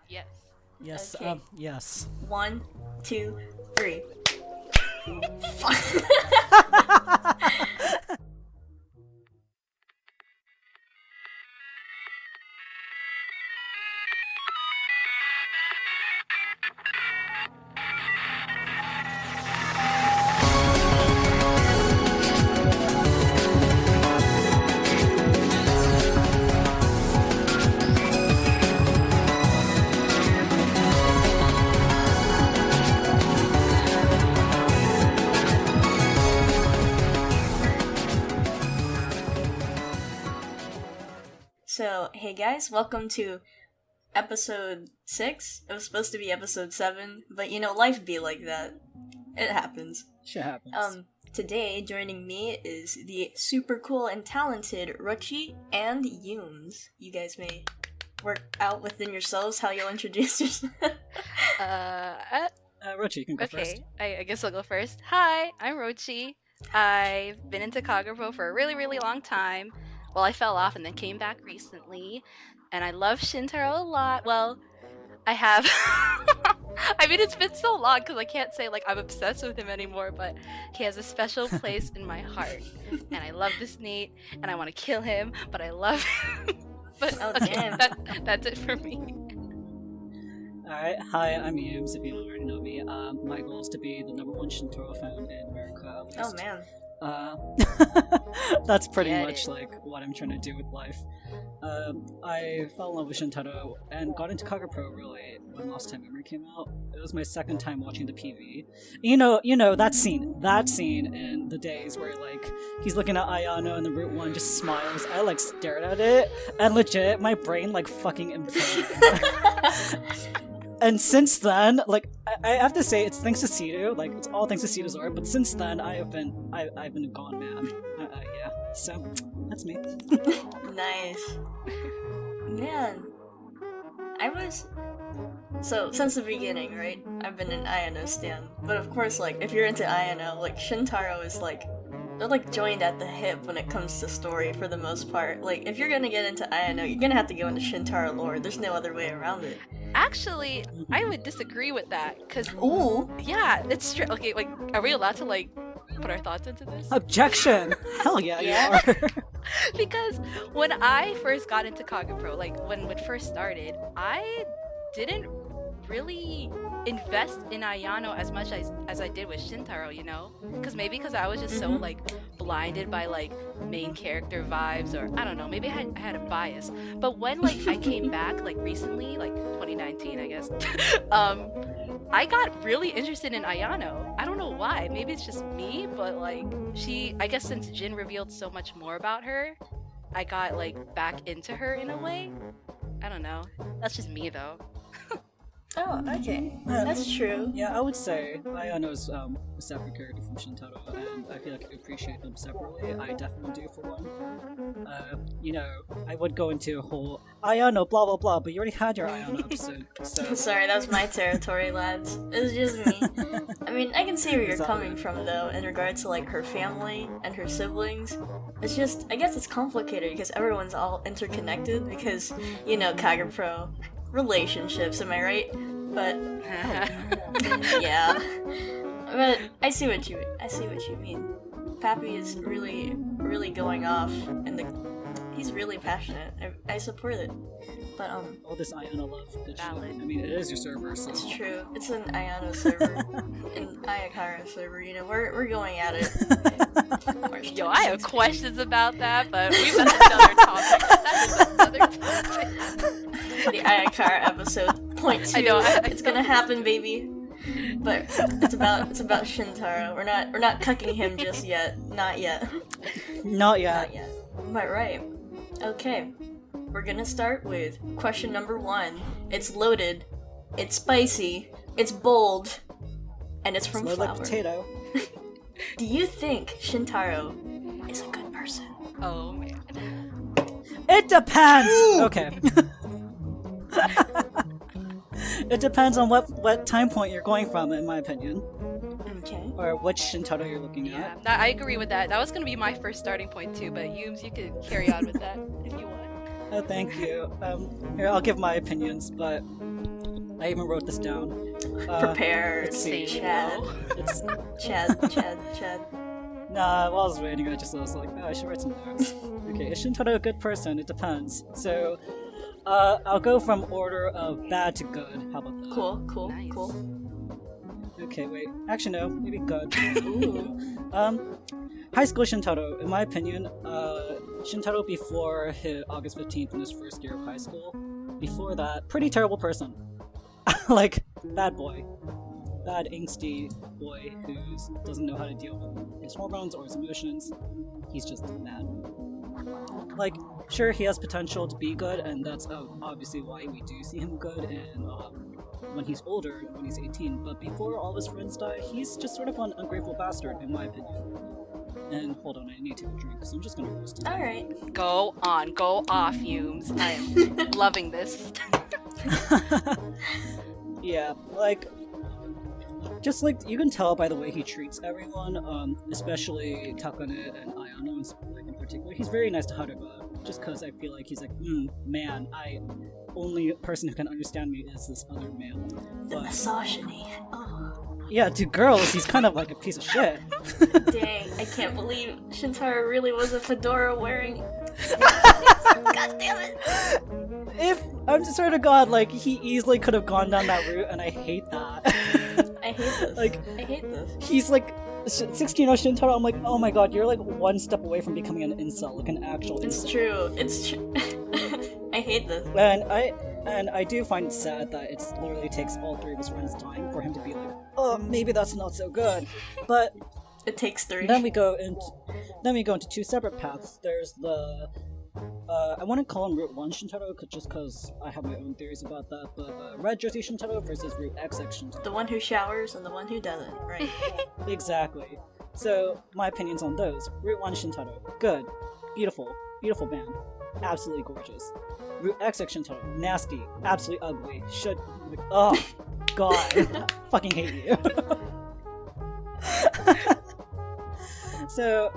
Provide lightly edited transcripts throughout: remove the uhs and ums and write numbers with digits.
Yes. Yes, Okay. yes. 1, 2, 3. So, hey guys, welcome to episode 6. It was supposed to be episode 7, but life be like that. It happens. Shit happens. Today, joining me is the super cool and talented Rochi and Yooms. You guys may work out within yourselves how you'll introduce yourself. Rochi, you can go Okay, first. I guess I'll go first. Hi, I'm Rochi. I've been into Kagerou for a really, really long time. Well, I fell off and then came back recently. And I love Shintaro a lot. Well, I have... I mean, it's been so long because I can't say, I'm obsessed with him anymore, but he has a special place in my heart. And I love this Nate, and I want to kill him, but I love him. But Oh, okay, damn. that's it for me. Alright, hi, I'm Yooms, if you don't already know me. My goal is to be the #1 Shintaro fan in America, at Oh least. man. That's pretty Get much it. what I'm trying to do with life. I fell in love with Shintaro and got into Kagerou really when Lost Time Memory came out. It was my second time watching the PV. You know that scene in the days where he's looking at Ayano and the Root One just smiles. I stared at it and legit my brain fucking imploded. And since then, I have to say, it's thanks to Sidu. It's all thanks to Sidu's art. But since then, I've been a gone man. Yeah. So that's me. Nice. Man. So, since the beginning, right? I've been an Ayano stan. But of course, if you're into Ayano, Shintaro is they're joined at the hip when it comes to story for the most part. If you're gonna get into Ayano, you're gonna have to go into Shintaro lore. There's no other way around it. Actually, I would disagree with that, because, Ooh! yeah, it's true. Okay, are we allowed to, put our thoughts into this? Objection! Hell yeah, Yeah? you are. Because when I first got into Kagerou, when it first started, I didn't really invest in Ayano as much as I did with Shintaro, because I was just so blinded by main character vibes, or I don't know, maybe I had a bias. But when I came back recently, 2019 I guess, I got really interested in Ayano. I don't know why, maybe it's just me, but I guess since Jin revealed so much more about her, I got back into her in a way. I don't know, that's just me though. Oh, okay. That's true. Yeah, I would say Ayano's a separate character from Shintaro, and I feel I appreciate them separately. I definitely do, for one. I would go into a whole Ayano blah blah blah, but you already had your Ayano episode, so... Sorry, that was my territory, lads. It's just me. I mean, I can see where you're coming from, though, in regards to, her family and her siblings. It's just, I guess it's complicated because everyone's all interconnected because, Kagerou relationships, am I right? But, yeah. But I see what you mean. Pappy is really, really going off, and he's really passionate. I support it. But, all this Ayano love. Good shit. Valid. I mean, it is your server, so... It's true. It's an Ayano server. An Ayakara server, we're going at it. Yo, I have questions about that, but we've got another topic. That is another topic. The Ayakara episode, point 2. I know, it's gonna happen, baby. But it's about Shintaro. We're not cucking him just yet. Not yet. Not yet. Not yet. But right. Okay. We're gonna start with question number 1. It's loaded. It's spicy. It's bold. And it's from Smell Flower. like potato. Do you think Shintaro is a good person? Oh man. It depends! Okay. It depends on what time point you're going from, in my opinion. Okay. Or which Shintaro you're looking Yeah, at. I agree with that. That was gonna be my first starting point too, but Yooms, you can carry on with that if you want. Oh, thank you. Here, I'll give my opinions, but I even wrote this down. Prepare, let's see. Chad. It's Chad. Nah, while I was writing, I was like, oh, I should write some notes. Okay, is Shintaro a good person? It depends. So, I'll go from order of bad to good. How about that? Cool. Nice. Okay, wait. Actually, no. Maybe good. Ooh. High school Shintaro, in my opinion, Shintaro before his August 15th in his first year of high school. Before that, pretty terrible person. Like, bad boy. Bad angsty boy who doesn't know how to deal with his hormones or his emotions. He's just bad. Like, sure, he has potential to be good, and that's obviously why we do see him good in when he's older, when he's 18. But before all his friends die, he's just sort of an ungrateful bastard, in my opinion. And hold on, I need to take a drink because I'm just gonna roast it. Alright. Go on, go off, Yooms. I am loving this. Yeah, like, just like you can tell by the way he treats everyone, especially Takane and Ayano in particular. He's very nice to Haruka, just because I feel like he's like, man, only person who can understand me is this other male. The misogyny. Oh. Yeah, to girls, he's kind of like a piece of shit. Dang, I can't believe Shintaro really was a fedora wearing. God damn it! If I'm just sort of God, like he easily could have gone down that route, and I hate that. I hate this. Like, I hate this. he's like 16 Shintaro. I'm like, oh my god, you're like one step away from becoming an incel, like an actual It's incel. true. It's true. I hate this. And I do find it sad that it literally takes all three of his friends' time for him to be like, oh, maybe that's not so good. But It takes 3. then we go into two separate paths. There's the I want to call him Route 1 Shintaro just because I have my own theories about that, but Red Jersey Shintaro versus Route XX Shintaro. The one who showers and the one who doesn't, right? Exactly. So, my opinions on those. Route 1 Shintaro. Good. Beautiful. Beautiful band. Absolutely gorgeous. Route XX Shintaro. Nasty. Absolutely ugly. Should... Oh, God. Fucking hate you. So,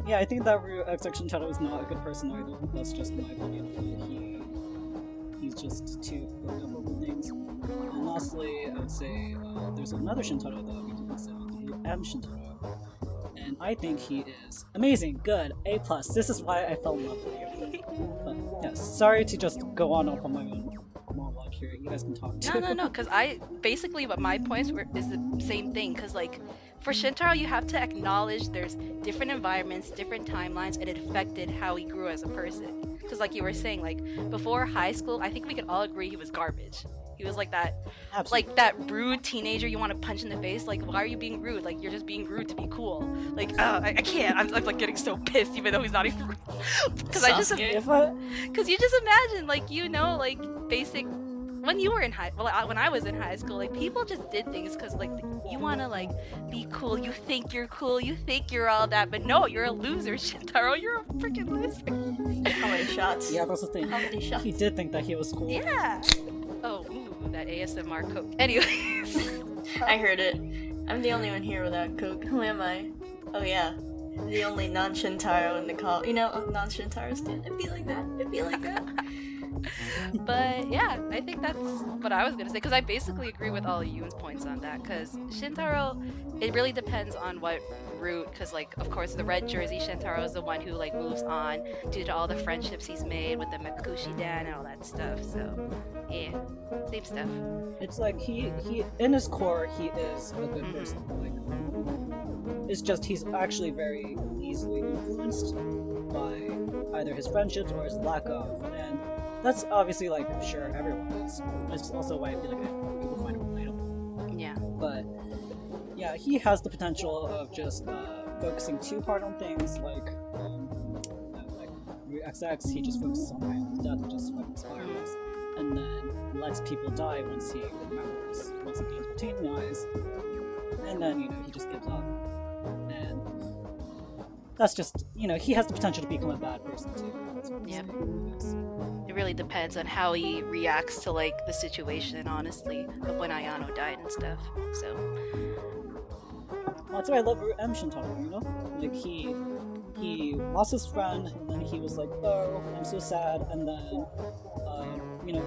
yeah, I think that Route XX Shintaro is not a good person either. That's just my opinion. He's just too hooked up over things. And lastly, I would say there's another Shintaro that we can consider, the M Shintaro. And I think he is amazing, good, A+. This is why I fell in love with you. But, yeah, sorry to just go on up on my own monologue here. You guys can talk too. No, because but my points is the same thing, because like, for Shintaro, you have to acknowledge there's different environments, different timelines, and it affected how he grew as a person. Because like you were saying, like, before high school, I think we could all agree he was garbage. He was like that, Absolutely. like that rude teenager you want to punch in the face. Like, why are you being rude? Like, you're just being rude to be cool. Like, I can't. I'm like getting so pissed, even though he's not even rude. Because because you just imagine, like, like basic. When you were in when I was in high school, like, people just did things because, like, you want to, like, be cool. You think you're cool. You think you're all that. But no, you're a loser, Shintaro. You're a freaking loser. How many shots? Yeah, that's the thing. How many shots? He did think that he was cool. Yeah. Oh, ooh, that ASMR coke. Anyways. I heard it. I'm the only one here without Coke. Who am I? Oh yeah. The only non-Shintaro in the call. You know, a non-Shintaro stand. It'd be like that. It'd be like that. But yeah, I think that's what I was gonna say, because I basically agree with all of Yoon's points on that, because Shintaro, it really depends on what route, because like, of course, the Red Jersey Shintaro is the one who like moves on due to all the friendships he's made with the Mekushi Dan and all that stuff, so yeah, same stuff. It's like he in his core he is a good person. Like, it's just he's actually very easily influenced by either his friendships or his lack of, and that's obviously like sure everyone is. It's also why I feel like people find it relatable. Yeah. But yeah, he has the potential of just focusing too hard on things like XX. He just focuses on Ryan's death and just fucking spirals, and then lets people die once he remembers, once he gains routine wise, and then he just gives up. And that's just he has the potential to become a bad person too. Yep. It really depends on how he reacts to like the situation, honestly, of when Ayano died and stuff. So that's why I love M Shintaro, like he lost his friend, and then he was like, oh, I'm so sad, and then,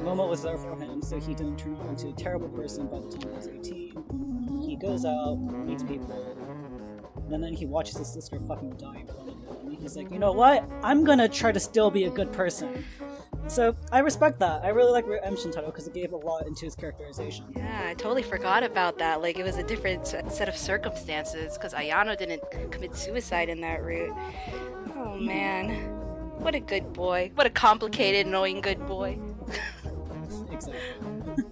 Momo was there for him, so he didn't turn into a terrible person by the time he was 18. He goes out, meets people, and then he watches his sister fucking die in front of him, and he's like, you know what? I'm gonna try to still be a good person. So, I respect that. I really like Shintaro because it gave a lot into his characterization. Yeah, I totally forgot about that. Like, it was a different set of circumstances, because Ayano didn't commit suicide in that route. Oh, man. What a good boy. What a complicated, annoying good boy. Exactly.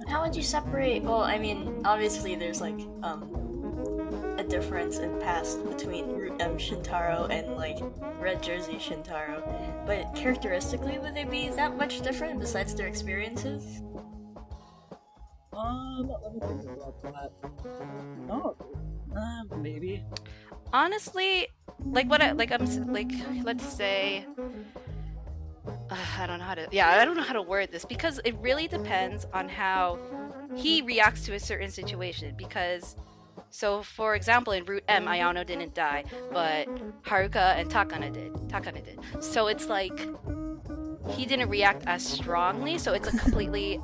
How would you separate? Well, I mean, obviously there's like a difference in past between Root M Shintaro and like Red Jersey Shintaro, but characteristically, would they be that much different besides their experiences? Let me think about that. Oh, maybe. Honestly, let's say, I don't know how to word this, because it really depends on how he reacts to a certain situation. Because, so for example, in Route M, Ayano didn't die, but Haruka and Takane did. So it's like he didn't react as strongly. So it's a completely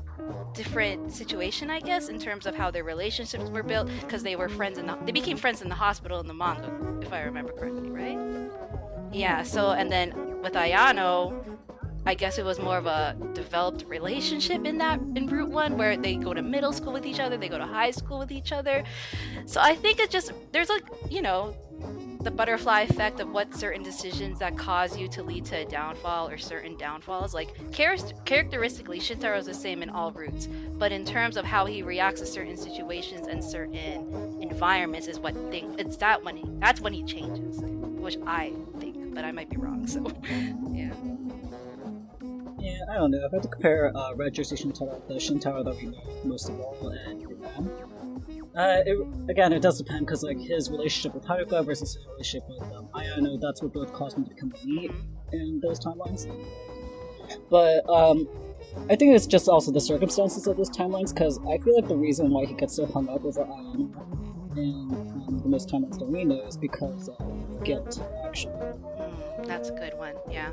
different situation, I guess, in terms of how their relationships were built, because they were friends they became friends in the hospital in the manga, if I remember correctly, right? Yeah. So, and then with Ayano, I guess it was more of a developed relationship in Route 1, where they go to middle school with each other, they go to high school with each other. So I think it's just, there's like, the butterfly effect of what certain decisions that cause you to lead to a downfall or certain downfalls. Like, characteristically, Shintaro is the same in all routes, but in terms of how he reacts to certain situations and certain environments is that's when he changes, which I think, but I might be wrong, so yeah. Yeah, I don't know. If I had to compare Red Jersey Shintaro, the Shintaro that we know most of all, and it does depend, because like his relationship with Haruka versus his relationship with Ayano, that's what both caused him to become elite in those timelines. But I think it's just also the circumstances of those timelines, because I feel like the reason why he gets so hung up over Ayano in the most timelines that we know is because of guilt, actually. That's a good one, yeah.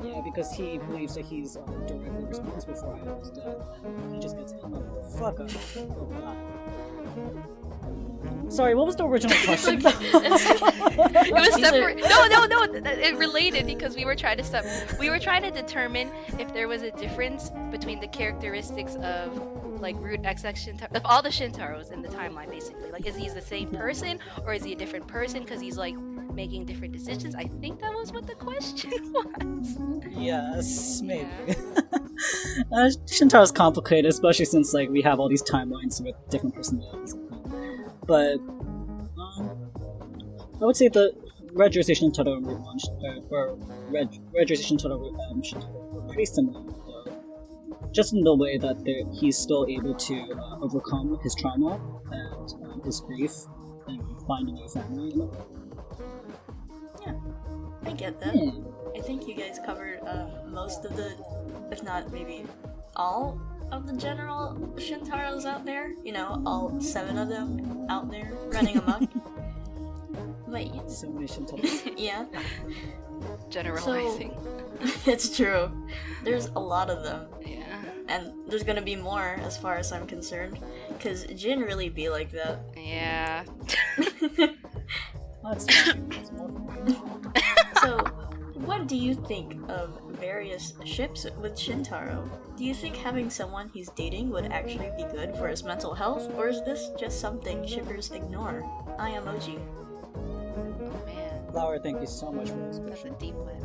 Yeah, because he believes that he's directly responsible for Ayano's death, and he just gets hung up. Fuck up. Oh god. Sorry, what was the original question? It was separate. No. It related, because we were trying to determine if there was a difference between the characteristics of like Root XX Shintaro, of all the Shintaros in the timeline, basically. Like, is he the same person, or is he a different person because he's like making different decisions? I think that was what the question was. Yes, maybe. Yeah. Shintaro's complicated, especially since like we have all these timelines with different personalities. But I would say the Red Jersey Shintaro and Root 1, or Red Jersey Shintaro and Root Shintaro are pretty similar, just in the way that he's still able to overcome his trauma and his grief and find a new family. Yeah, I get that. Yeah. I think you guys covered most of the, if not maybe all of the general Shintaros out there. All 7 of them out there running amok. But yeah. So many Shintaros. Yeah. Generalizing. So, it's true. There's a lot of them. Yeah. And there's gonna be more, as far as I'm concerned. Because Jin really be like that. Yeah. So, what do you think of various ships with Shintaro? Do you think having someone he's dating would actually be good for his mental health, or is this just something shippers ignore? I emoji. Oh man. Flower, thank you so much for this That's question. a deep one.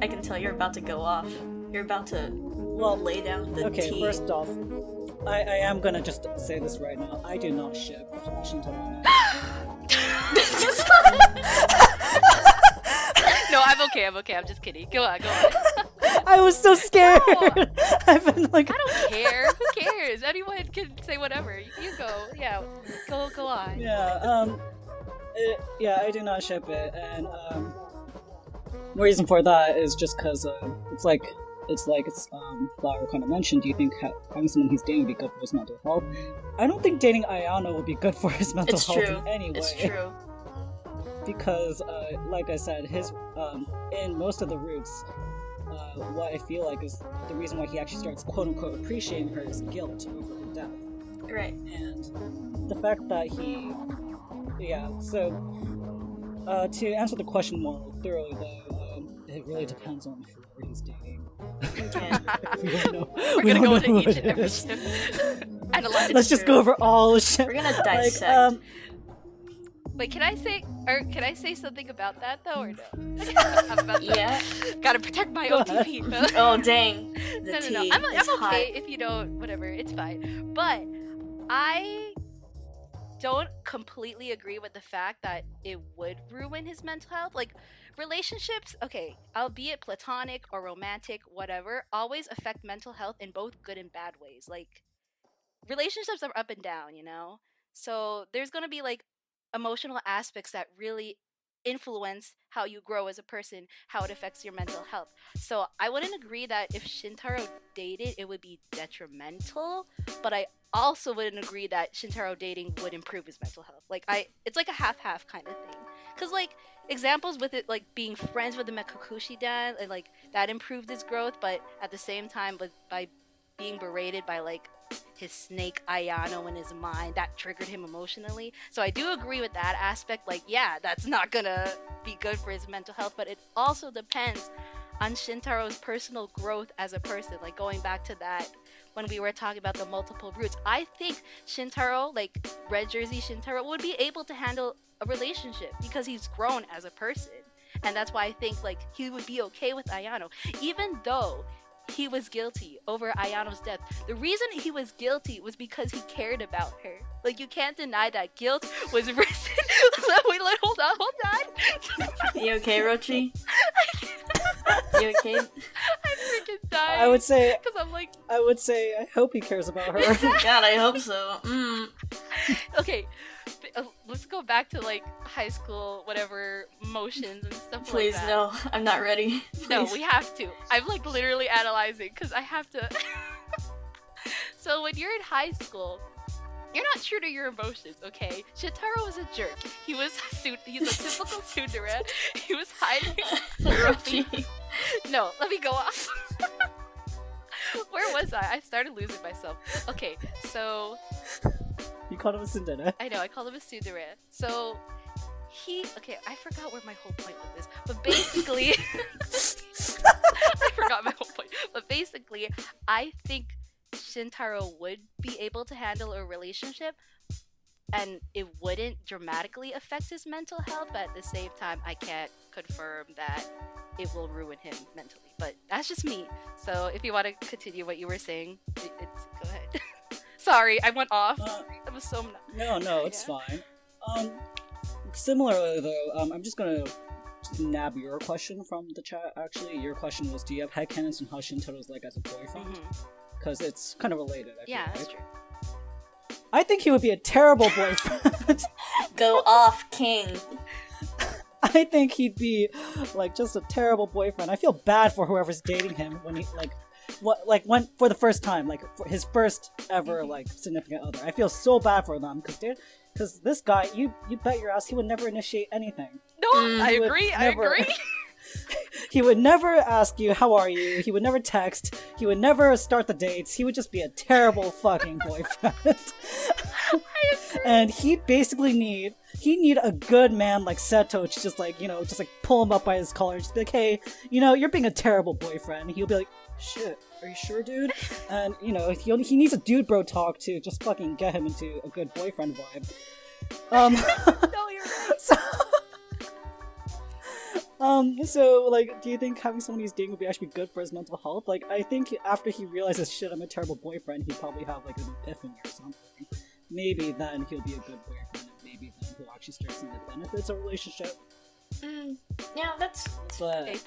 I can tell you're about to go off. You're about to, lay down the Okay, tea. first off, I am gonna just say this right now. I do not ship Shintaro. No, I'm okay. I'm just kidding. Go on. I was so scared. No. I've been like, I don't care. Who cares? Anyone can say whatever. You go. Yeah. Go on. yeah, I do not ship it, and the reason for that is just because it's like Flower kind of mentioned, do you think having someone he's dating would be good for his mental health? I don't think dating Ayano would be good for his mental health in any way. It's true. Because, like I said, his in most of the roots, what I feel like is the reason why he actually starts quote-unquote appreciating her is guilt over her death. Right. And the fact that to answer the question more thoroughly though, it really depends on who he's dating. Okay. We're gonna go into each and every ship. Analyze. Let's just go over all shit. We're gonna dissect. Wait, can I say something about that though, or no? About Yeah. Gotta protect my OTP. Oh dang. No. tea I'm is okay hot. if you don't. Whatever, it's fine. But I don't completely agree with the fact that it would ruin his mental health. Like, relationships, okay, albeit platonic or romantic, whatever, always affect mental health in both good and bad ways. Like, relationships are up and down, you know? So there's gonna be like emotional aspects that really influence how you grow as a person, how it affects your mental health. So I wouldn't agree that if Shintaro dated, it would be detrimental, but I also wouldn't agree that Shintaro dating would improve his mental health. Like, it's like a half-half kind of thing. Cause like examples with it, like being friends with the Mekakushi Dan, and like that improved his growth, but at the same time, by being berated by like his snake Ayano in his mind, that triggered him emotionally. So I do agree with that aspect. Like, yeah, that's not gonna be good for his mental health, but it also depends on Shintaro's personal growth as a person. Like, going back to that when we were talking about the multiple roots, I think Shintaro, like Red Jersey Shintaro, would be able to handle a relationship because he's grown as a person. And that's why I think like he would be okay with Ayano, even though he was guilty over Ayano's death. The reason he was guilty was because he cared about her. Like, you can't deny that guilt was risen. Wait, hold on. You okay, Rochi? You okay? I'm freaking dying. I would say, because I'm like, I hope he cares about her. God, I hope so. okay, let's go back to like high school, whatever, motions and stuff Please, like that. no. I'm not ready. No, Please. we have to. I'm like literally analyzing because I have to. So when you're in high school, you're not true to your emotions, okay? Shintaro was a jerk. He's a typical tsundere. He was hiding. Rochi. No, let me go off. Where was I? I started losing myself. Okay, so You called him a tsundere. I know, I called him a tsundere. So okay, I forgot where my whole point with this, but basically I forgot my whole point. But basically, I think Shintaro would be able to handle a relationship and it wouldn't dramatically affect his mental health, but at the same time I can't confirm that it will ruin him mentally. But that's just me. So if you want to continue what you were saying, go ahead. Sorry, I went off. That was so No, it's fine. Similarly though, I'm just gonna nab your question from the chat. Actually, your question was, do you have headcanons on how Shintaro's like as a boyfriend? Because it's kind of related. I feel that's like. true. I think he would be a terrible boyfriend. Go off, King. I think he'd be like just a terrible boyfriend. I feel bad for whoever's dating him when he when for the first time, like for his first ever like significant other. I feel so bad for them because this guy, you bet your ass he would never initiate anything. No, I agree. He would never ask you, how are you? He would never text. He would never start the dates. He would just be a terrible fucking boyfriend. And he'd basically need a good man like Seto to just like, just like pull him up by his collar and just be like, hey, you're being a terrible boyfriend. And he'll be like, shit, are you sure, dude? And, he needs a dude bro talk to just fucking get him into a good boyfriend vibe. No, you're right. So, like, do you think having someone he's dating would be actually good for his mental health? Like, I think after he realizes, shit, I'm a terrible boyfriend, he'd probably have, like, an epiphany or something. Maybe then he'll be a good boyfriend, and maybe then he'll actually start seeing the benefits of a relationship. Yeah, that's But A+.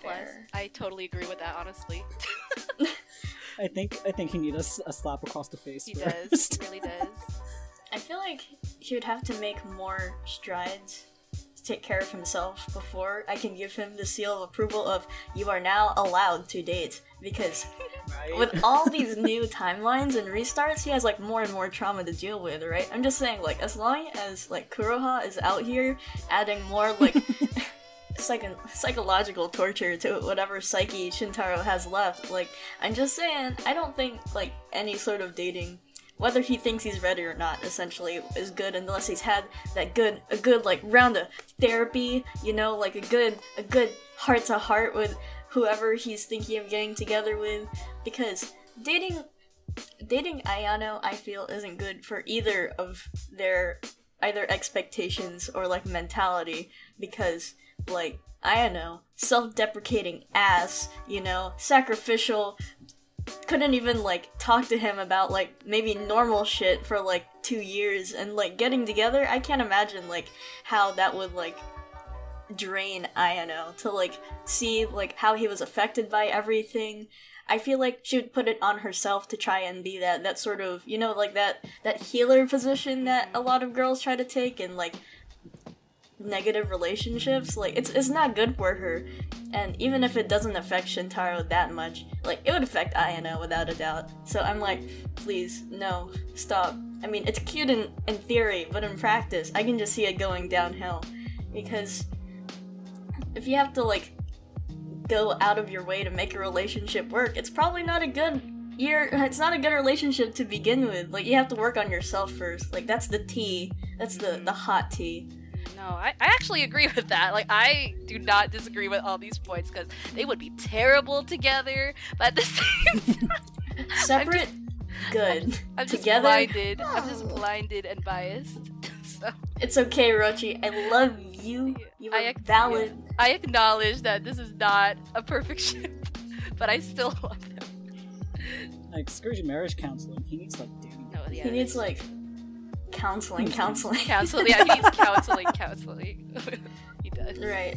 I totally agree with that, honestly. I think he needs a slap across the face He first. does. He really does. I feel like he would have to make more strides to take care of himself before I can give him the seal of approval of you are now allowed to date because Right? with all these new timelines and restarts, he has like more and more trauma to deal with, right? I'm just saying, like, as long as like Kuroha is out here adding more like psychological torture to whatever psyche Shintaro has left, like, I'm just saying, I don't think like any sort of dating, whether he thinks he's ready or not, essentially, is good unless he's had a good like round of therapy, you know, like a good heart to heart with whoever he's thinking of getting together with, because dating Ayano, I feel, isn't good for either of their expectations or like mentality, because like Ayano, self-deprecating ass, you know, sacrificial, couldn't even like talk to him about like maybe normal shit for like 2 years, and like getting together, I can't imagine like how that would like drain Ayano to like see like how he was affected by everything. I feel like she would put it on herself to try and be that sort of, you know, like that healer position that a lot of girls try to take in like negative relationships. Like it's not good for her, and even if it doesn't affect Shintaro that much, like it would affect Ayano without a doubt. So I'm like, please, no, stop. I mean, it's cute in theory, but in practice I can just see it going downhill, because if you have to like go out of your way to make a relationship work, it's probably not a good it's not a good relationship to begin with. Like, you have to work on yourself first. Like, that's the tea. That's the hot tea. No, I actually agree with that. Like, I do not disagree with all these points, because they would be terrible together, but at the same time, separate, good. I'm just together, blinded. I'm just blinded and biased. So it's okay, Rochi. I love you. You are valid. Yeah. I acknowledge that this is not a perfect ship, but I still love them. Like, screw your marriage counseling. He needs like dating. No, yeah, he needs like counseling. Counseling. Yeah, he needs counseling. He does. Right.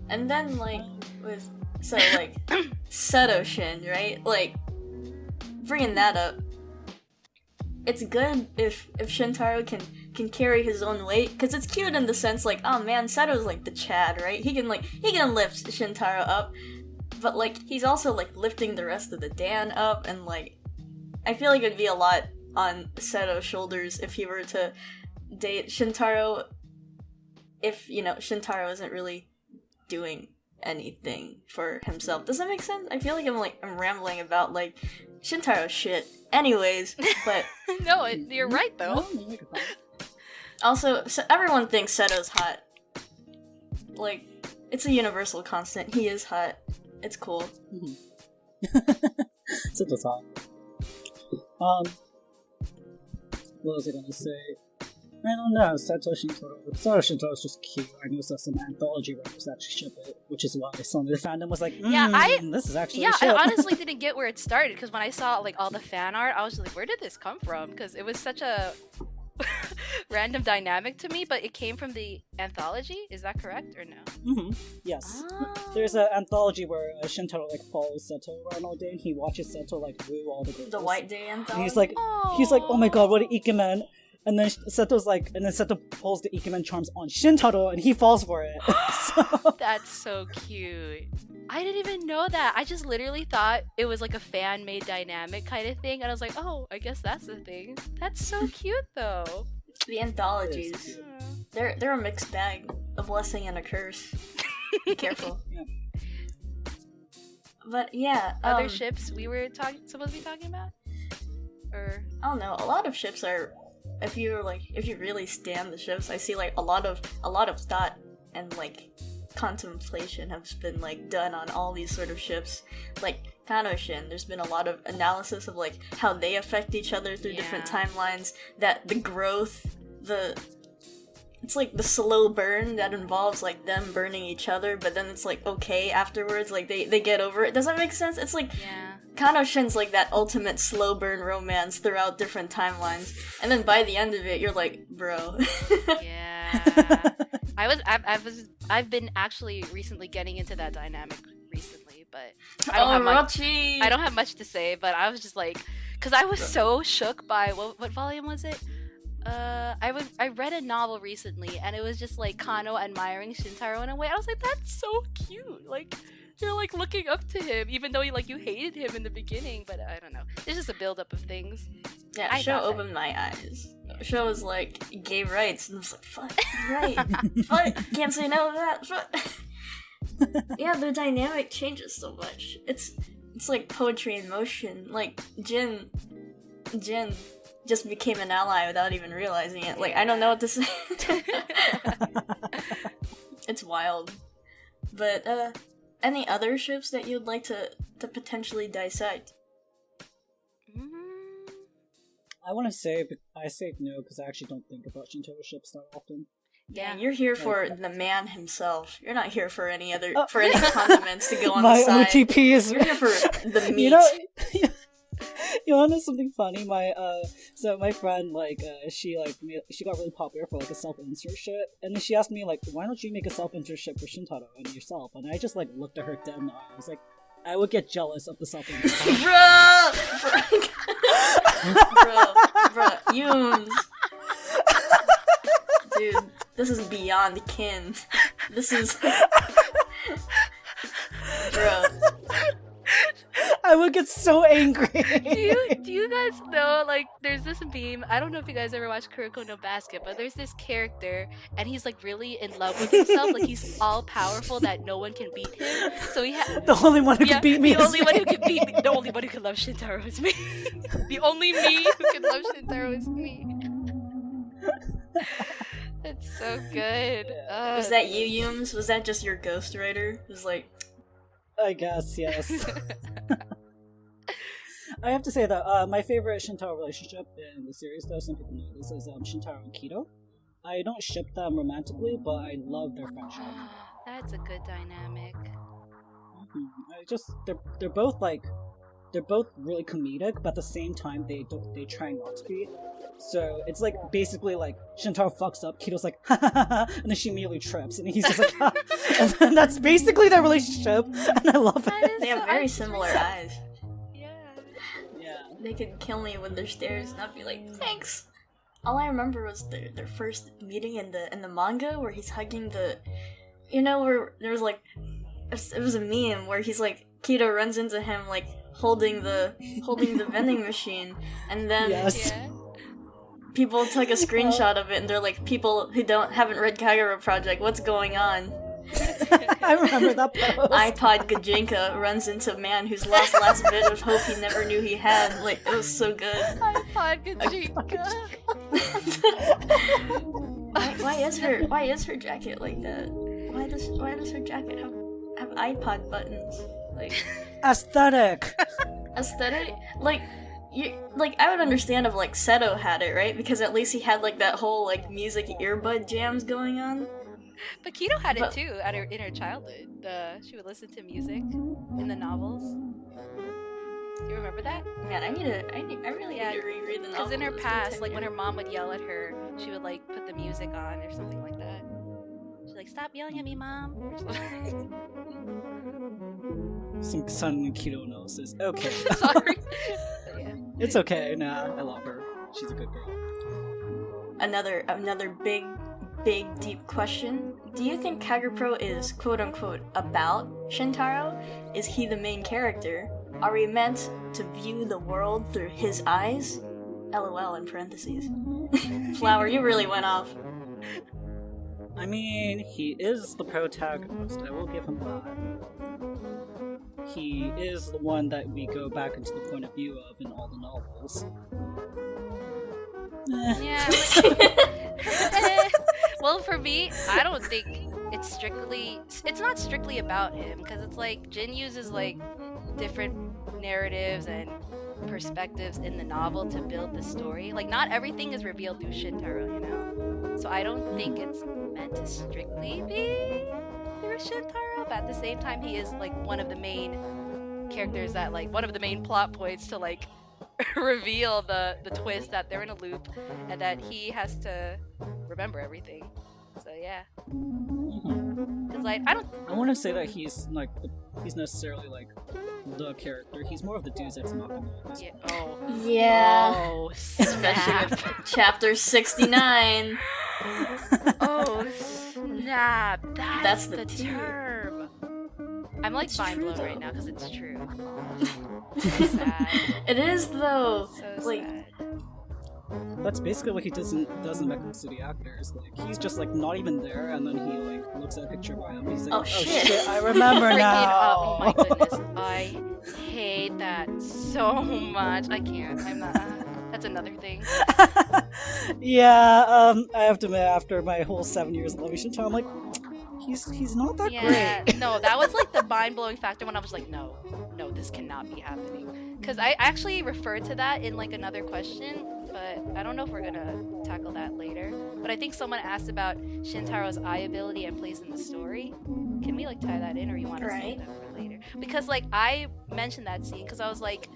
And then like with like Seto-shin, right? Like, bringing that up, it's good if Shintaro can carry his own weight, because it's cute in the sense like, oh man, Seto's like the Chad, right? He can lift Shintaro up, but like he's also like lifting the rest of the Dan up, and like I feel like it'd be a lot on Seto's shoulders if he were to date Shintaro, if, you know, Shintaro isn't really doing anything for himself. Does that make sense? I feel like I'm rambling about like Shintaro shit. Anyways, but no, you're right though. Also, so everyone thinks Seto's hot. Like, it's a universal constant. He is hot. It's cool. Seto's hot. What was I gonna say? I don't know. Seto Shintaro is just cute. I noticed that some anthology writers actually ship it, which is why some of the fandom was like, this is actually a ship. I honestly didn't get where it started, because when I saw like all the fan art, I was just like, where did this come from? Because it was such a random dynamic to me, but it came from the anthology. Is that correct or no? Yes. Ah. There's an anthology where Shintaro like follows Seto around all day, and he watches Seto like woo all the girls. The White Day anthology. And he's like, oh my god, what an ikemen! And then Seto pulls the ikemen charms on Shintaro, and he falls for it. So... That's so cute. I didn't even know that. I just literally thought it was like a fan-made dynamic kind of thing, and I was like, oh, I guess that's the thing. That's so cute, though. The anthologies, they're a mixed bag, a blessing and a curse. Be careful. Yeah. But yeah, other ships we were supposed to be talking about, or I don't know. A lot of ships are. If you really stan the ships, I see like a lot of thought and like contemplation has been like done on all these sort of ships. Like Kano-shin, there's been a lot of analysis of like how they affect each other through different timelines, that the growth, it's like the slow burn that involves like them burning each other, but then it's like okay afterwards, like they get over it. Does that make sense? It's like Kano-shin's like that ultimate slow burn romance throughout different timelines, and then by the end of it, you're like, bro. Yeah. I've been actually recently getting into that dynamic recently, but I don't have much to say, but I was just like, because I was so shook by what volume was it? I read a novel recently, and it was just like Kano admiring Shintaro in a way. I was like, that's so cute. Like, you're like looking up to him, even though you hated him in the beginning. But I don't know. It's just a buildup of things. Yeah, I show thought that- opened my eyes. Show was like gay rights, and I was like, fuck, right, fuck, can't say no to that. Fuck. Yeah, the dynamic changes so much. It's like poetry in motion. Like Jin just became an ally without even realizing it. Like I don't know what to say. It's wild. But any other ships that you'd like to potentially dissect? I want to say, but I say no because I actually don't think about Shintaro ships that often. Yeah. You're here for the man himself. You're not here for any other for any condiments to go on My the side. OTP is. You're here for the meat. You wanna know something funny? My friend she got really popular for like a self-insert shit, and then she asked me like, why don't you make a self-insert shit for Shintaro and yourself? And I just like looked at her dead in the eye. I was like, I would get jealous of the self-insert. Bro, Yooms. Dude, this is beyond kin. This is... Bro. I would get so angry. Do you guys know, like, there's this meme, I don't know if you guys ever watched Kuroko no Basket, but there's this character, and he's, like, really in love with himself, like, he's all-powerful that no one can beat him, so he the only one who can beat me the is only one who can beat me, the only one who can love Shintaro is me. The only me who can love Shintaro is me. It's so good. Was that you, Yooms? Was that just your ghostwriter? It was like... I guess, yes. I have to say that my favorite Shintaro relationship in the series, though some people know this, is Shintaro and Kido. I don't ship them romantically, but I love their friendship. That's a good dynamic. They're both really comedic, but at the same time they try not to be. So it's like basically like Shintaro fucks up, Kido's like ha ha ha, and then she immediately trips, and he's just like ha. And then that's basically their relationship, and I love it. They have very similar eyes. Yeah. They could kill me with their stares, and I'd be like, thanks. All I remember was their first meeting in the manga where he's hugging the, where there was like, it was a meme where he's like Kido runs into him like holding the vending machine, and then Yes. Yeah. people took a screenshot of it, and they're like, people who haven't read Kagerou Project, what's going on? I remember that post. iPod Gajinka runs into a man who's lost last bit of hope he never knew he had. Like, it was so good. iPod Gajinka. Why is her jacket like that? Why does her jacket have iPod buttons? Like Aesthetic. aesthetic? I would understand if like Seto had it, right? Because at least he had like that whole like music earbud jams going on. But Kido had it too in her childhood. She would listen to music in the novels. Do you remember that? Man, I really need to reread the novel. Because in her It's been past, 10 like when her years. mom would yell at her, she would like put the music on or something like that. She's like, "Stop yelling at me, mom." Or something. Some sudden Kido analysis. Okay. Sorry. But yeah. It's okay. Nah, I love her. She's a good girl. Another big deep question. Do you think Kagerou is quote unquote about Shintaro? Is he the main character? Are we meant to view the world through his eyes? LOL in parentheses. Flower, you really went off. I mean, he is the protagonist. I will give him that. He is the one that we go back into the point of view of in all the novels. Yeah. Well, for me, I don't think it's not strictly about him, because it's like Jin uses like different narratives and perspectives in the novel to build the story. Like, not everything is revealed through Shintaro, So I don't think it's meant to strictly be through Shintaro, but at the same time, he is like one of the main characters that like one of the main plot points to like reveal the twist that they're in a loop and that he has to remember everything. So yeah, because like I want to say that he's like he's necessarily like the character. He's more of the Deus Ex Machina. Yeah. Oh. Yeah. Oh, Especially snap. with chapter 69. Oh snap! That's the the tier. term. I'm like It's mind true, blown though. right now because it's true. So sad. It is though. So Like, sad. That's basically what he does in Mecha City Actors. Like, he's just like not even there, and then he like looks at a picture of him. He's like, Oh, shit. I remember Freaking, now. oh my goodness, I hate that so much. I can't. I'm not. That's another thing. Yeah, I have to admit, after my whole 7 years of loving Shintaro, I'm like, he's not that Yeah, great. no, that was like the mind-blowing factor when I was like, no, this cannot be happening. Because I actually referred to that in like another question, but I don't know if we're gonna tackle that later. But I think someone asked about Shintaro's eye ability and place in the story. Can we like tie that in, or you want to save Right. that for later? Because like I mentioned that scene because I was like,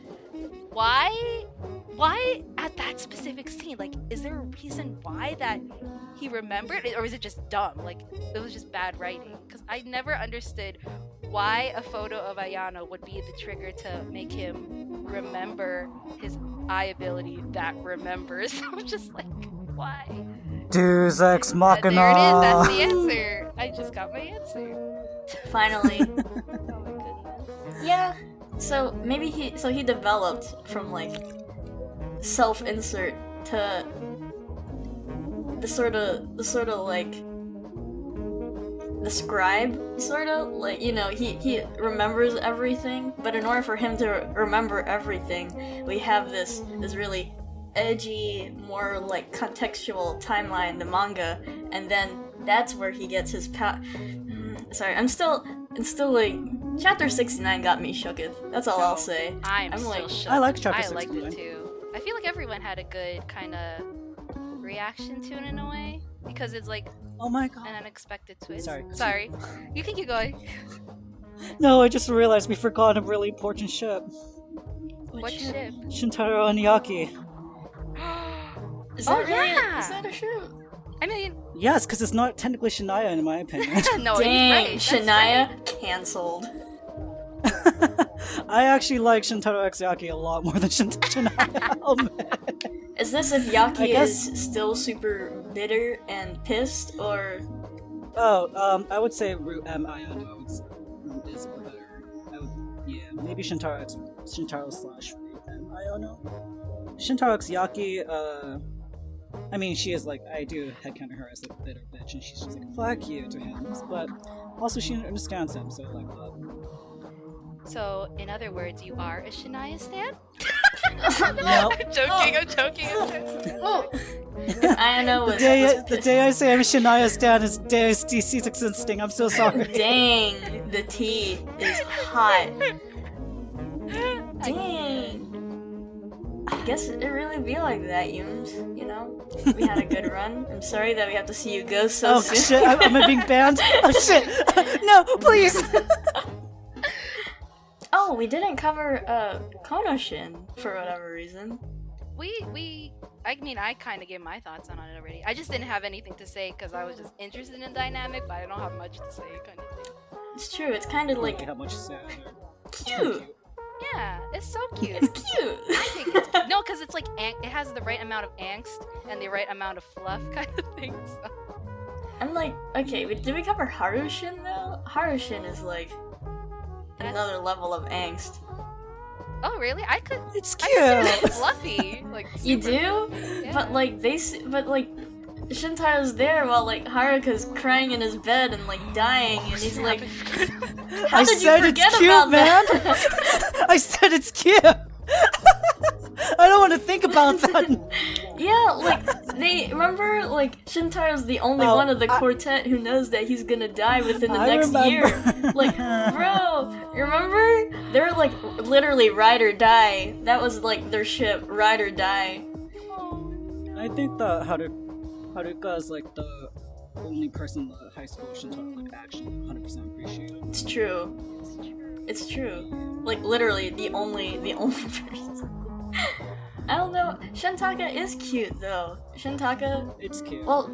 why at that specific scene? Like, is there a reason why that he remembered it, or is it just dumb? Like, it was just bad writing. Because I never understood why a photo of Ayano would be the trigger to make him remember his eye ability that remembers. I'm just like, why? Deus Ex Machina. There it is. That's the answer. I just got my answer. finally. Oh my goodness. Yeah. So maybe he developed from like self-insert to the sort of like the scribe, sort of like, you know, he remembers everything, but in order for him to remember everything, we have this really edgy, more like contextual timeline, the manga, and then that's where he gets his sorry, I'm still like, chapter 69 got me shooketh. That's all I'll say. I'm I'm still like- shook. I like chapter I liked 69. it too. I feel like everyone had a good kind of reaction to it in a way because it's like Oh my god. an unexpected twist. Sorry. You can keep going. No, I just realized we forgot a really important ship. What ship? Shintaro and Yaki. Is that Oh, really? yeah! Is that a ship? I mean, Yes, because it's not technically Shania in my opinion. no, Dang, he's right. That's Shania right. cancelled. I actually like Shintaro x Yaki a lot more than Shania. Oh man. Is this if I Yaki guess- is still super bitter and pissed, or Oh, I would say Root M Ayano is better. Yeah, maybe Shintaro slash Root M Ayano. Shintaro x Yaki, I mean, she is like, I do headcanon her as like a bitter bitch, and she's just like, fuck you to him. But also, she understands him, so like, So, in other words, you are a Shania stan? No. I'm joking. I'm joking. oh, if Ayano was, the day I say I'm Shania Stan is day I see C6 Instinct. I'm so sorry. dang, the tea is hot. Dang. I guess it really be like that, Yooms. You know, we had a good run. I'm sorry that we have to see you go so Oh soon. shit! Am I being banned? Oh shit! No, please. Oh, we didn't cover Konoshin for whatever reason. I mean, I kind of gave my thoughts on it already. I just didn't have anything to say because I was just interested in dynamic, but I don't have much to say, kind of thing. It's true. It's kind of like How much sad? cute. Yeah, it's so cute. It's cute. I think it's cute. No, because it's like it has the right amount of angst and the right amount of fluff, kind of thing. So. I'm like, okay, did we cover Harushin though? Harushin is like another level of angst. Oh, really? I could. It's I consider cute. it fluffy. Like You super do? fluffy. Yeah. But like Shintaro's there while like Haruka's crying in his bed and like dying, and he's Snap. like, I "How did you said forget it's cute, about man. that?" I said it's cute. I don't want to think about that. Yeah, like they remember like Shintaro's the only Oh, one of the quartet who knows that he's gonna die within the I next remember. year. Like, bro, you remember? They're like literally ride or die. That was like their ship, ride or die. I think that Haruka is like the only person in the high school Shintaro like actually 100% appreciate. It's true. It's true. Like literally the only person. I don't know. Shintaka is cute though. Shintaka. It's cute. Well,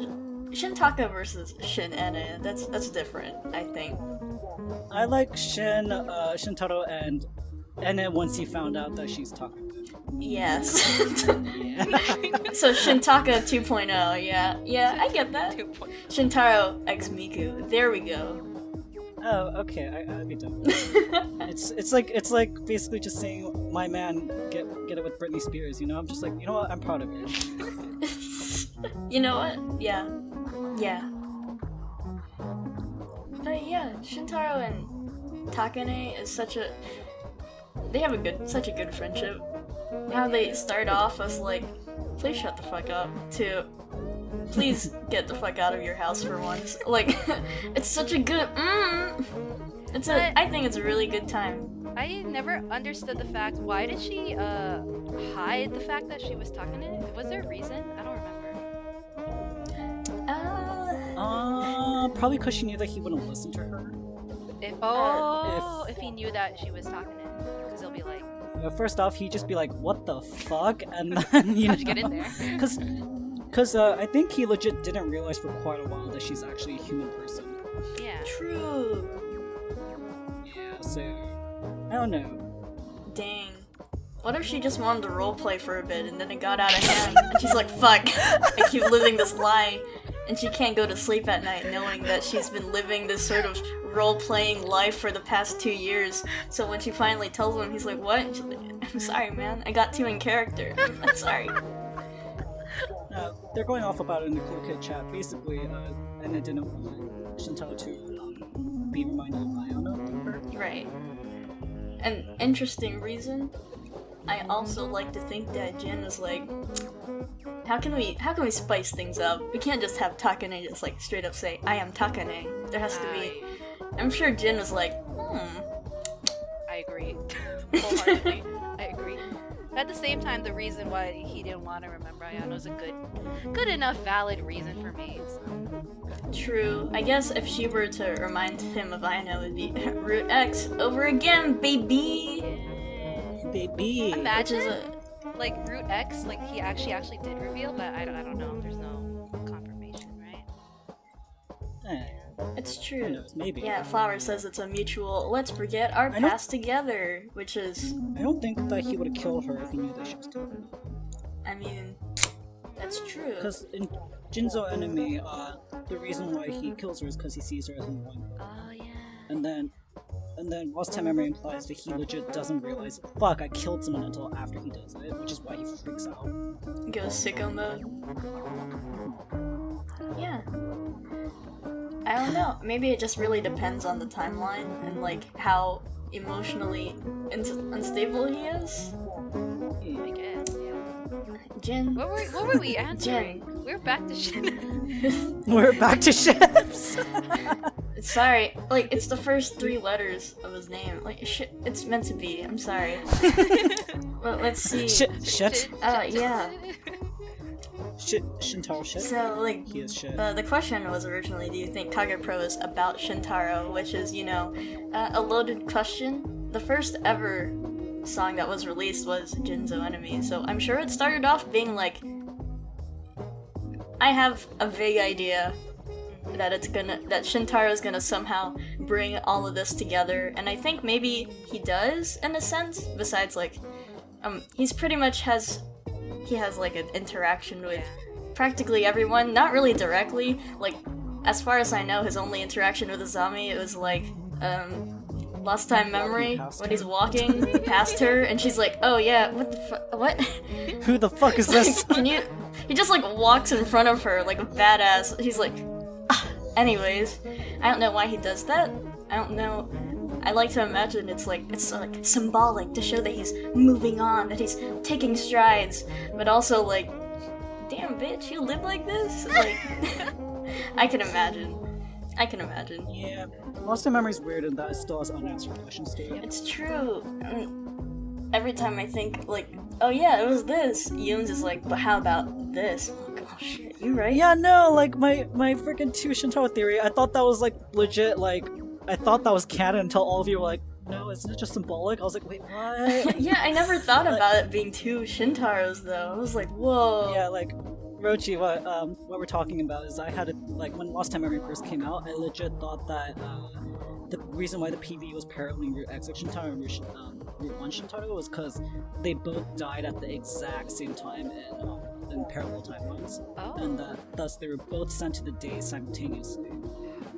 Shintaka versus Shin Ene. That's different. I think. I like Shintaro and then once he found out that she's talking. Yes. Yeah. So Shintaka 2.0. Yeah. I get that. 2 point. Shintaro x Miku. There we go. Oh, okay, I'd be done. It's like basically just saying my man get it with Britney Spears. You know, I'm just like, you know what? I'm proud of you. You know what? Yeah. But yeah, Shintaro and Takane is they have such a good friendship. How they start off as like, please shut the fuck up, to please get the fuck out of your house for once. Like, it's such a good. I think it's a really good time. I never understood the fact. Why did she hide the fact that she was talking to him? Was there a reason? I don't remember. Probably because she knew that he wouldn't listen to her. If he knew that she was talking to him, because he'll be like. First off, he'd just be like, "What the fuck?" And then how'd you get in there? Because I think he legit didn't realize for quite a while that she's actually a human person. Yeah. True. Yeah, so I don't know. Dang. What if she just wanted to roleplay for a bit and then it got out of hand and she's like, fuck, I keep living this lie, and she can't go to sleep at night knowing that she's been living this sort of role-playing life for the past 2 years. So when she finally tells him, he's like, what? And she's like, I'm sorry, man, I got too in character. I'm sorry. They're going off about it in the Cool Kid chat, basically, and I didn't want Shintaro to be reminded of Ayano through her. Right. An interesting reason. I also like to think that Jin is like, how can we spice things up? We can't just have Takane just like straight up say, I am Takane. There has to be. I'm sure Jin was like, I agree. Wholeheartedly. I agree. At the same time, the reason why he didn't want to remember Ayano is a good enough valid reason for me. So. True. I guess if she were to remind him of Ayano, it would be Root X over again, baby! Baby! Imagine, like, Root X, like, he actually did reveal, but I don't know. There's no confirmation, right? It's true. Who knows, maybe. Yeah, Flower says it's a mutual, let's forget our past together, which is... I don't think that he would have killed her if he knew that she was talking. I mean, that's true. Because in Jinzou Enemy, the reason why he kills her is because he sees her as a woman. Oh, yeah. And then Lost Time Memory implies that he legit doesn't realize, fuck, I killed someone until after he does it, which is why he freaks out. Goes sicko mode. Yeah. I don't know. Maybe it just really depends on the timeline and like how emotionally unstable he is. I guess, yeah. Jin. What were we answering? We're back to shit. We're back to ships! Sorry, like, it's the first 3 letters of his name. Like, shit, it's meant to be. I'm sorry. Well, let's see. Shit. Yeah. Shintaro shit? So, like, he is shit. The question was originally, do you think Kagerou Pro is about Shintaro? Which is, you know, a loaded question. The first ever song that was released was Jinzou Enemy, so I'm sure it started off being like, I have a vague idea that Shintaro's gonna somehow bring all of this together, and I think maybe he does in a sense. Besides, like, he's pretty much has like an interaction with practically everyone, not really directly. Like, as far as I know, his only interaction with Azami, it was like, Lost Time Memory, when he's walking past her, and she's like, oh yeah, what? Who the fuck is this? He just like walks in front of her like a badass. He's like, anyways, I don't know why he does that. I don't know. I like to imagine it's like symbolic to show that he's moving on, that he's taking strides, but also like, damn bitch, you live like this? Like, I can imagine. Yeah, Lost in Memory's weird in that it still has unanswered questions to it. It's true. Every time I think, like, oh yeah, it was this, Yooms is like, but how about this? I'm like, oh shit, you right? Yeah, no, like, my freaking 2 Shintaro theory, I thought that was, like, legit, like, I thought that was canon until all of you were like, no, isn't it just symbolic? I was like, wait, what? Yeah, I never thought about it being 2 Shintaros, though. I was like, whoa. Yeah, like, Rochi, what we're talking about is I had like, when Lost Time Memory first came out, I legit thought that, the reason why the PV was paralleling Root X Shintaro and Root 1 Shintaro was because they both died at the exact same time in parallel timelines. Oh. And thus they were both sent to the day simultaneously.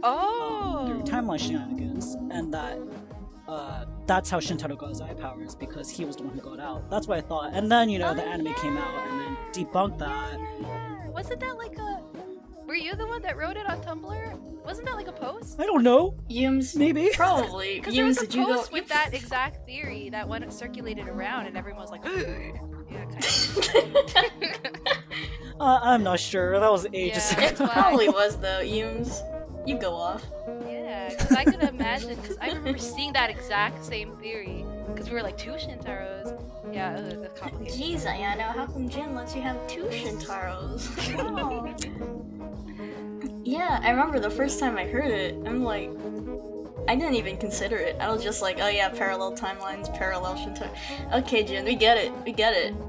through timeline shenanigans, and that's how Shintaro got his eye powers, because he was the one who got out. That's what I thought. And then, the anime came out and then debunked that. Wasn't that like a... Were you the one that wrote it on Tumblr? Wasn't that like a post? I don't know. Yooms, maybe. Probably. Because there was Yooms, a did you go? post with that exact theory that went circulated around, and everyone was like, yeah, kind of. I'm not sure. That was ages Yeah, ago. It probably was though. Yooms, you go off. Yeah, because I could imagine, because I remember seeing that exact same theory, because we were like 2 Shintaros. Yeah, that's complicated. Jeez, Ayano, how come Jin lets you have 2 Shintaros? Yeah, I remember the first time I heard it, I'm like, I didn't even consider it. I was just like, oh yeah, parallel timelines, parallel Shintaro. Okay, Jin, we get it.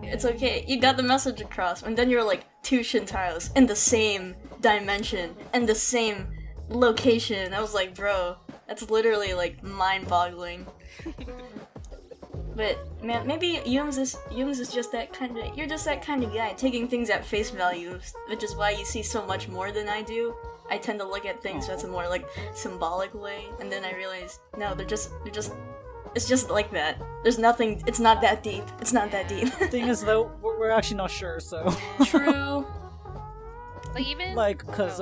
It's okay. You got the message across. And then you're like, 2 Shintaros in the same dimension, and the same location. I was like, bro, that's literally like mind-boggling. But man, maybe Yooms is just that kind of. You're just that kind of guy, taking things at face value, which is why you see so much more than I do. I tend to look at things that's a more like symbolic way, and then I realize no, it's just like that. There's nothing. It's not that deep. It's not that deep. Thing is, though, we're actually not sure. So True. Like even because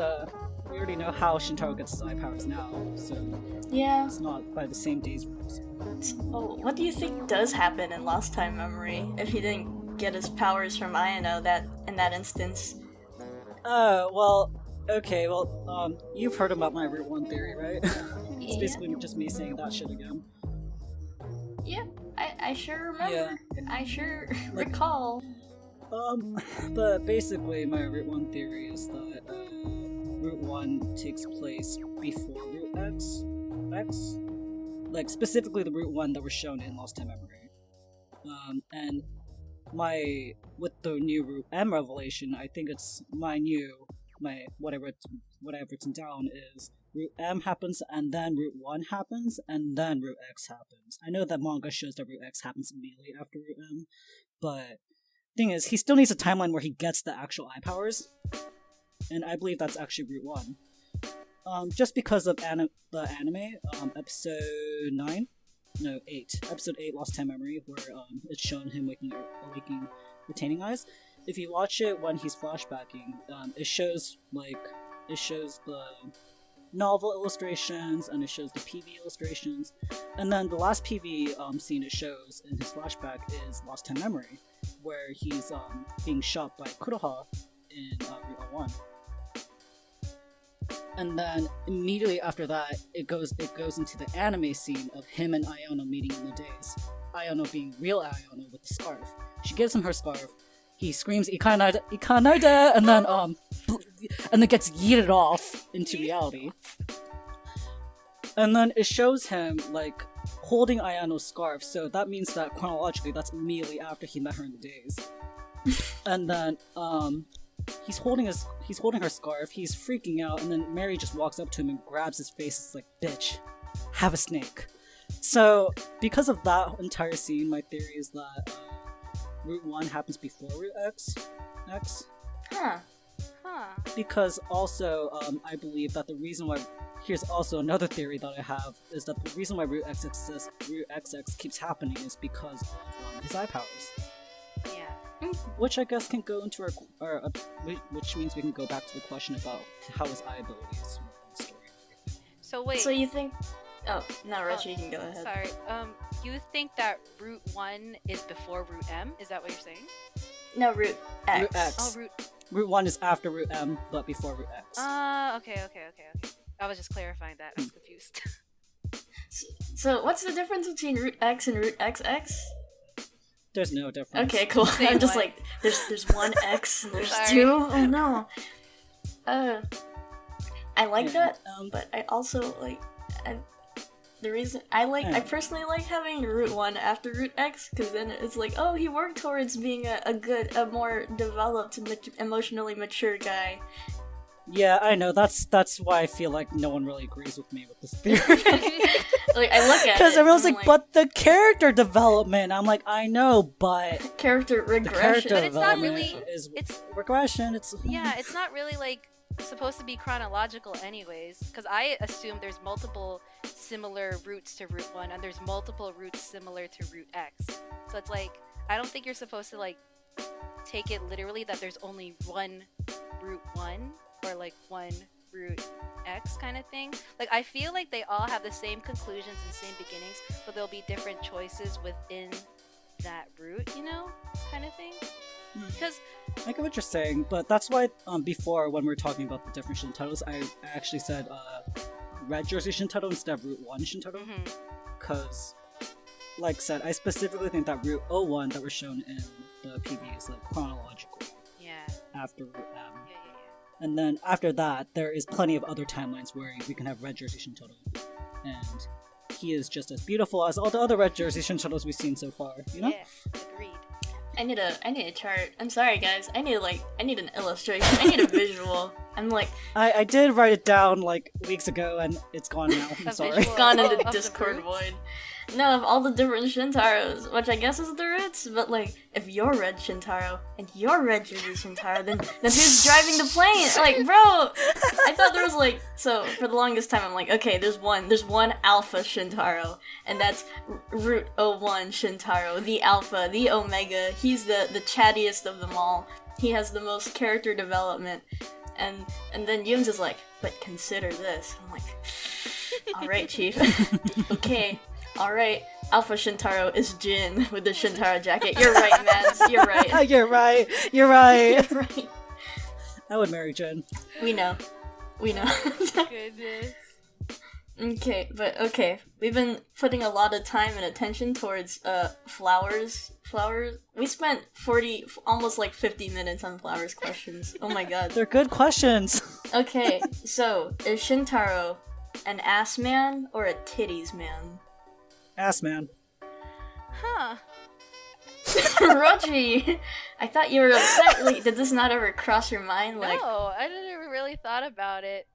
we already know how Shintaro gets his eye powers now, so Yeah. it's not by the same day's rules. Oh, what do you think does happen in Lost Time Memory if he didn't get his powers from Ayano in that instance? Okay, you've heard about my Route 1 theory, right? It's Yeah. basically just me saying that shit again. Yeah, I sure remember. Yeah. I sure recall. But basically my Route 1 theory is that, Route 1 takes place before Route X? Like, specifically the Route 1 that was shown in Lost Time Memory. And with the new Route M revelation, I think it's whatever it's written down is Route M happens, and then Route 1 happens, and then Route X happens. I know that manga shows that Route X happens immediately after Route M, but thing is, he still needs a timeline where he gets the actual eye powers, and I believe that's actually Route 1. Just because of the anime, episode 8, Lost Time Memory, where it's shown him awaking retaining eyes. If you watch it when he's flashbacking, it shows the novel illustrations, and it shows the PV illustrations, and then the last PV scene it shows in his flashback is Lost Time Memory, where he's being shot by Kuroha in Route 1. And then immediately after that, it goes into the anime scene of him and Ayano meeting in the days. Ayano being real Ayano with the scarf. She gives him her scarf. He screams "Ikanada, Ikanada," and then gets yeeted off into reality. And then it shows him like holding Ayano's scarf. So that means that chronologically, that's immediately after he met her in the days. And then he's holding her scarf, he's freaking out, and then Mary just walks up to him and grabs his face. It's like, bitch, have a snake. So, because of that entire scene, my theory is that Route 1 happens before Route X. Huh. Because also, I believe that the reason why... Here's also another theory that I have, is that the reason why Route XX keeps happening is because of his eye powers. Yeah. Which I guess can go into which means we can go back to the question about how his eye abilities work in the story. So wait. So you think? Oh, no, Rochi, you can go ahead. Sorry. You think that Route 1 is before Route M? Is that what you're saying? No, Route X. Route X. Oh, Route 1 is after Route M, but before Route X. Okay. I was just clarifying that. I was confused. So what's the difference between Route X and Route XX? There's no difference. Okay, cool. Same I'm just one. like, there's one X and there's Sorry. 2? Oh no. I like Yeah, that, but I also like, the reason I personally like having Route 1 after Route X, because then it's like, oh, he worked towards being a more developed, emotionally mature guy. Yeah, I know. That's why I feel like no one really agrees with me with this theory. Like, I look at it, Because everyone's I'm like, but the character development. I'm like, I know, but character the regression. character But it's not development really- is it's- regression. It's Yeah, it's not really like supposed to be chronological anyways, because I assume there's multiple similar routes to Route 1 and there's multiple routes similar to Route X. So it's like, I don't think you're supposed to like take it literally that there's only one Route 1 or like one Route X kind of thing. Like, I feel like they all have the same conclusions and same beginnings, but there'll be different choices within that route, you know, kind of thing. Because I get what you're saying, but that's why before when we were talking about the different Shintaros, I actually said Red Jersey Shintaro instead of Route 1 Shintaro, because like I said, I specifically think that Route 01 that was shown in the PV is like chronological. Yeah. After Route M. Yeah. And then after that, there is plenty of other timelines where we can have Red Jersey Shintaro, and he is just as beautiful as all the other Red Jersey Shintaros we've seen so far. You know? Yeah. Agreed. I need a chart. I'm sorry, guys. I need an illustration. I need a visual. I'm like, I did write it down like weeks ago, and it's gone now. I'm sorry. it's gone into of the Discord roots? void. No, of all the different Shintaros, which I guess is the roots, but like, if you're Red Shintaro and you're Red Jersey Shintaro, then who's driving the plane? Like, bro, I thought there was like, so for the longest time I'm like, okay, there's one Alpha Shintaro, and that's Route 01 Shintaro, the Alpha, the Omega. He's the chattiest of them all. He has the most character development, and then Yooms is like, but consider this. I'm like, all right, Chief, okay. Alright, Alpha Shintaro is Jin with the Shintaro jacket. You're right, man. You're right. You're right. You're right. You're right. I would marry Jin. We know. Goodness. Okay. We've been putting a lot of time and attention towards flowers. We spent almost like 50 minutes on flowers questions. Oh my god. They're good questions. Okay, so is Shintaro an ass man or a titties man? Ass man. Huh. Rochi, I thought you were upset. Like, did this not ever cross your mind? Like, No, I didn't really thought about it.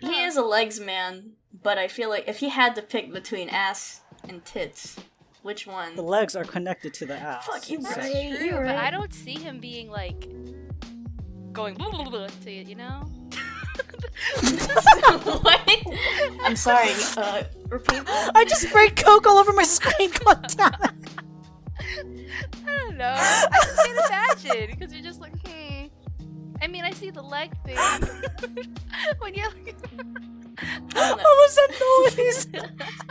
he is a legs man, but I feel like if he had to pick between ass and tits, which one? The legs are connected to the ass. Fuck, you're That's right. true, You're but I right. don't see him being like going to it, you know? What? I'm sorry. Repeat. I just sprayed Coke all over my screen. God damn it. I don't know. I just can't imagine because you're just like, I mean, I see the leg thing when you're like, I don't know. What was that noise?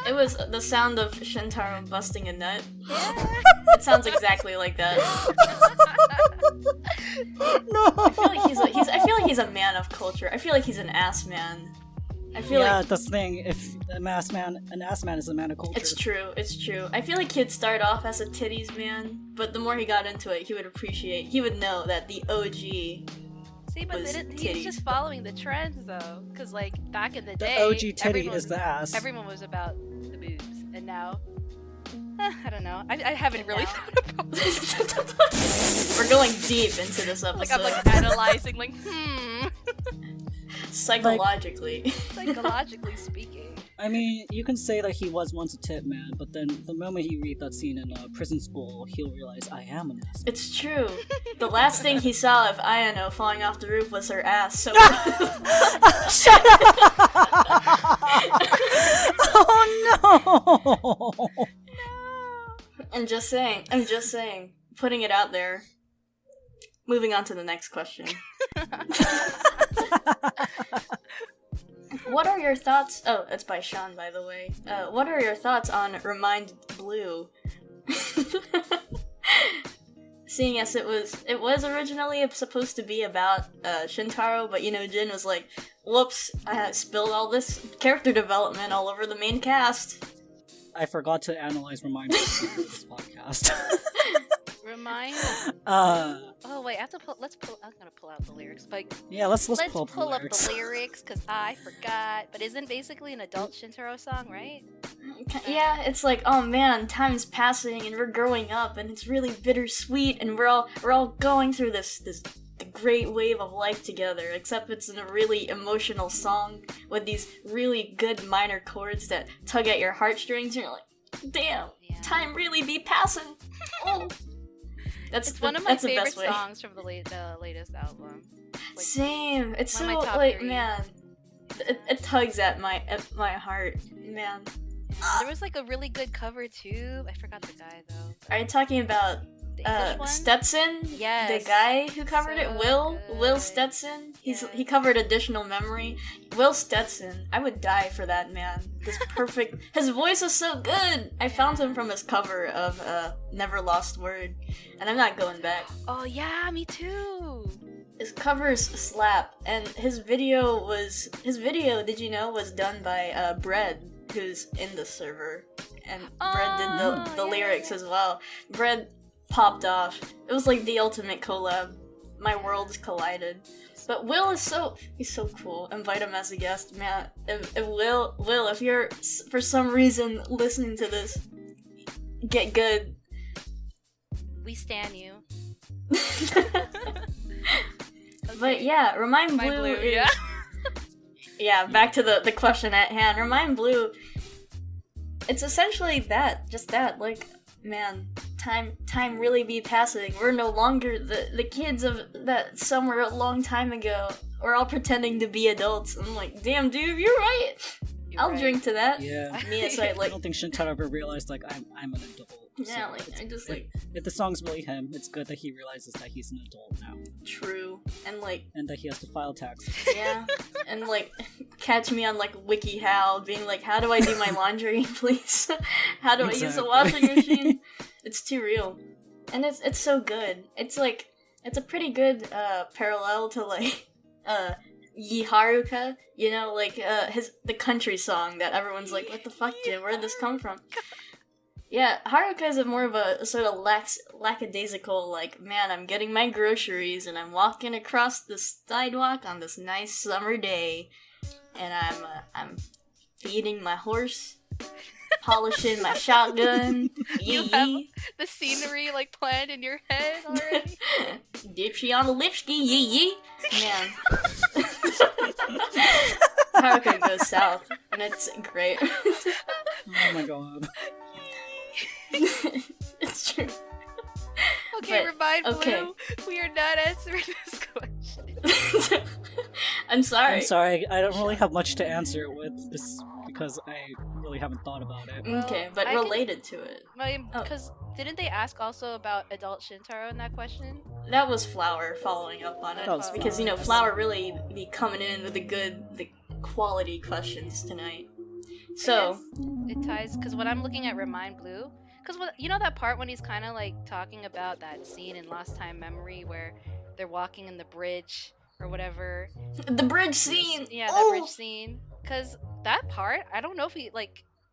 It was the sound of Shintaro busting a nut. yeah. It sounds exactly like that. No. I feel like he's a man of culture. I feel like he's an ass man. I feel Yeah, like that's the thing. If an ass man is a man of culture. it's true. I feel like he'd start off as a titties man, but the more he got into it, he would know that the OG. See, but was he's titties. just following the trends though, because like back in the The day, OG titty everyone is the ass. Everyone was about the boobs, and now, I don't know. I haven't really now? thought about this. We're going deep into this episode. Like I'm like analyzing, like psychologically. psychologically speaking. I mean, you can say that he was once a tit man, but then the moment he read that scene in prison school, he'll realize I am an ass. It's true. The last thing he saw of Ayano falling off the roof was her ass. So Shut up! Oh no! I'm just saying. Putting it out there. Moving on to the next question. What are your thoughts? Oh, it's by Sean, by the way. What are your thoughts on Remind Blue? Seeing as it was originally supposed to be about Shintaro, but Jin was like, "Whoops! I spilled all this character development all over the main cast." I forgot to analyze Remind Me in this podcast. Remind. Oh wait, I have to pull. I'm gonna pull out the lyrics, but Yeah, let's let's pull pull up up the lyrics. the lyrics because I forgot. But isn't basically an adult Shintaro song, right? Yeah, it's like, oh man, time's passing and we're growing up and it's really bittersweet and we're all going through this great wave of life together, except it's in a really emotional song with these really good minor chords that tug at your heartstrings and you're like, damn, Yeah. time really be passing. Oh. It's one of my that's the favorite best way. songs from the latest album. Like, Same. It's one of so my top like 3. man, it tugs at my heart, man. There was like a really good cover too. I forgot the guy though. Are you talking about The English one? Stetson? Yes. The guy who covered it, So Will good. Stetson. Yes. He covered Additional Memory. Will Stetson. I would die for that man. This perfect. His voice is so good. I found him from his cover of Never Lost Word, and I'm not going back. Oh yeah, me too. His covers slap, and his video. Did you know was done by Bread, who's in the server, and Bread did the lyrics as well. Bread popped off. It was like the ultimate collab. My worlds collided. But Will is he's so cool. Invite him as a guest, man. If Will, if you're for some reason listening to this, get good. We stan you. But yeah, Remind My Blue blue, is yeah. yeah. Back to the question at hand. Remind Blue. It's essentially just that. Like, man, time really be passing. We're no longer the kids of that somewhere a long time ago. We're all pretending to be adults. I'm like, damn, dude, you're right. I'll drink to that. Yeah. Me, it's like, I don't think Shintaro ever realized like I'm an adult. yeah, So like it's- I just like, if the song's really him, it's good that he realizes that he's an adult now true and like and that he has to file tax. yeah, and like catch me on like WikiHow, being like, how do I do my laundry, please? How do I use the Exactly. washing machine? It's too real, and it's so good. It's like it's a pretty good parallel to like Yi Haruka, you know, like the country song that everyone's like, what the fuck, Jim? Where did this come from? Yeah, Haruka is more of a sort of lackadaisical, like, man, I'm getting my groceries and I'm walking across the sidewalk on this nice summer day, and I'm feeding my horse, polishing my shotgun. You Yee have yee. the scenery like planned in your head already. Dipsy on the lipsky, yee yee. Man. Haruka goes south, and it's great. Oh my god. It's true. Okay, But, Remind okay. Blue, we are not answering this question. I'm sorry. I'm sorry, I don't really have much to answer with this because I really haven't thought about it. Okay, but I can- related to it. Oh. Because didn't they ask also about adult Shintaro in that question? That was Flower following up on it. That was Because, Flower. Flower really be coming in with the quality questions tonight. So, It ties, because when I'm looking at Remind Blue, because you know that part when he's kind of like talking about that scene in Lost Time Memory where they're walking in the bridge or whatever. the bridge scene! Yeah, that Oh! bridge scene. Because that part, I don't know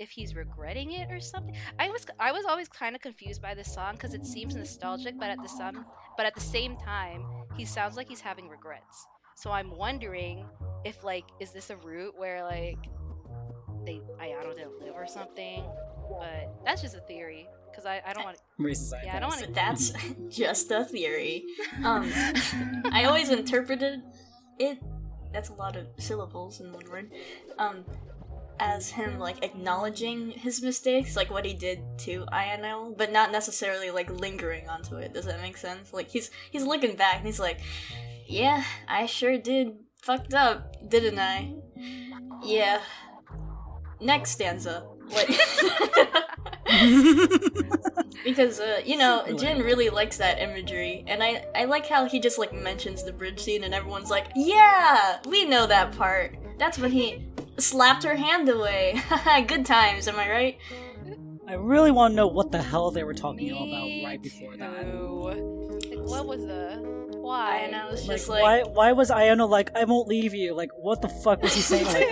if he's regretting it or something. I was always kind of confused by this song because it seems nostalgic, but at the same time, he sounds like he's having regrets. So I'm wondering if like, is this a route where like Ayano didn't live or something? But that's just a theory because I don't want. Raises Yeah, I don't want But to. that's just a theory. I always interpreted it, that's a lot of syllables in one word, as him, like, acknowledging his mistakes, like what he did to Ayano, but not necessarily, like, lingering onto it. Does that make sense? Like, he's looking back and he's like, yeah, I sure did fucked up, didn't I? Yeah. Next stanza. Like... Because, Jin really likes that imagery, and I like how he just, like, mentions the bridge scene, and everyone's like, yeah, we know that part. That's when he slapped her hand away. Good times, am I right? I really want to know what the hell they were talking Me about right before that. too. Like, what was why? And I was Like, just like, why was Ayano like, I won't leave you? Like, what the fuck was he saying? Like,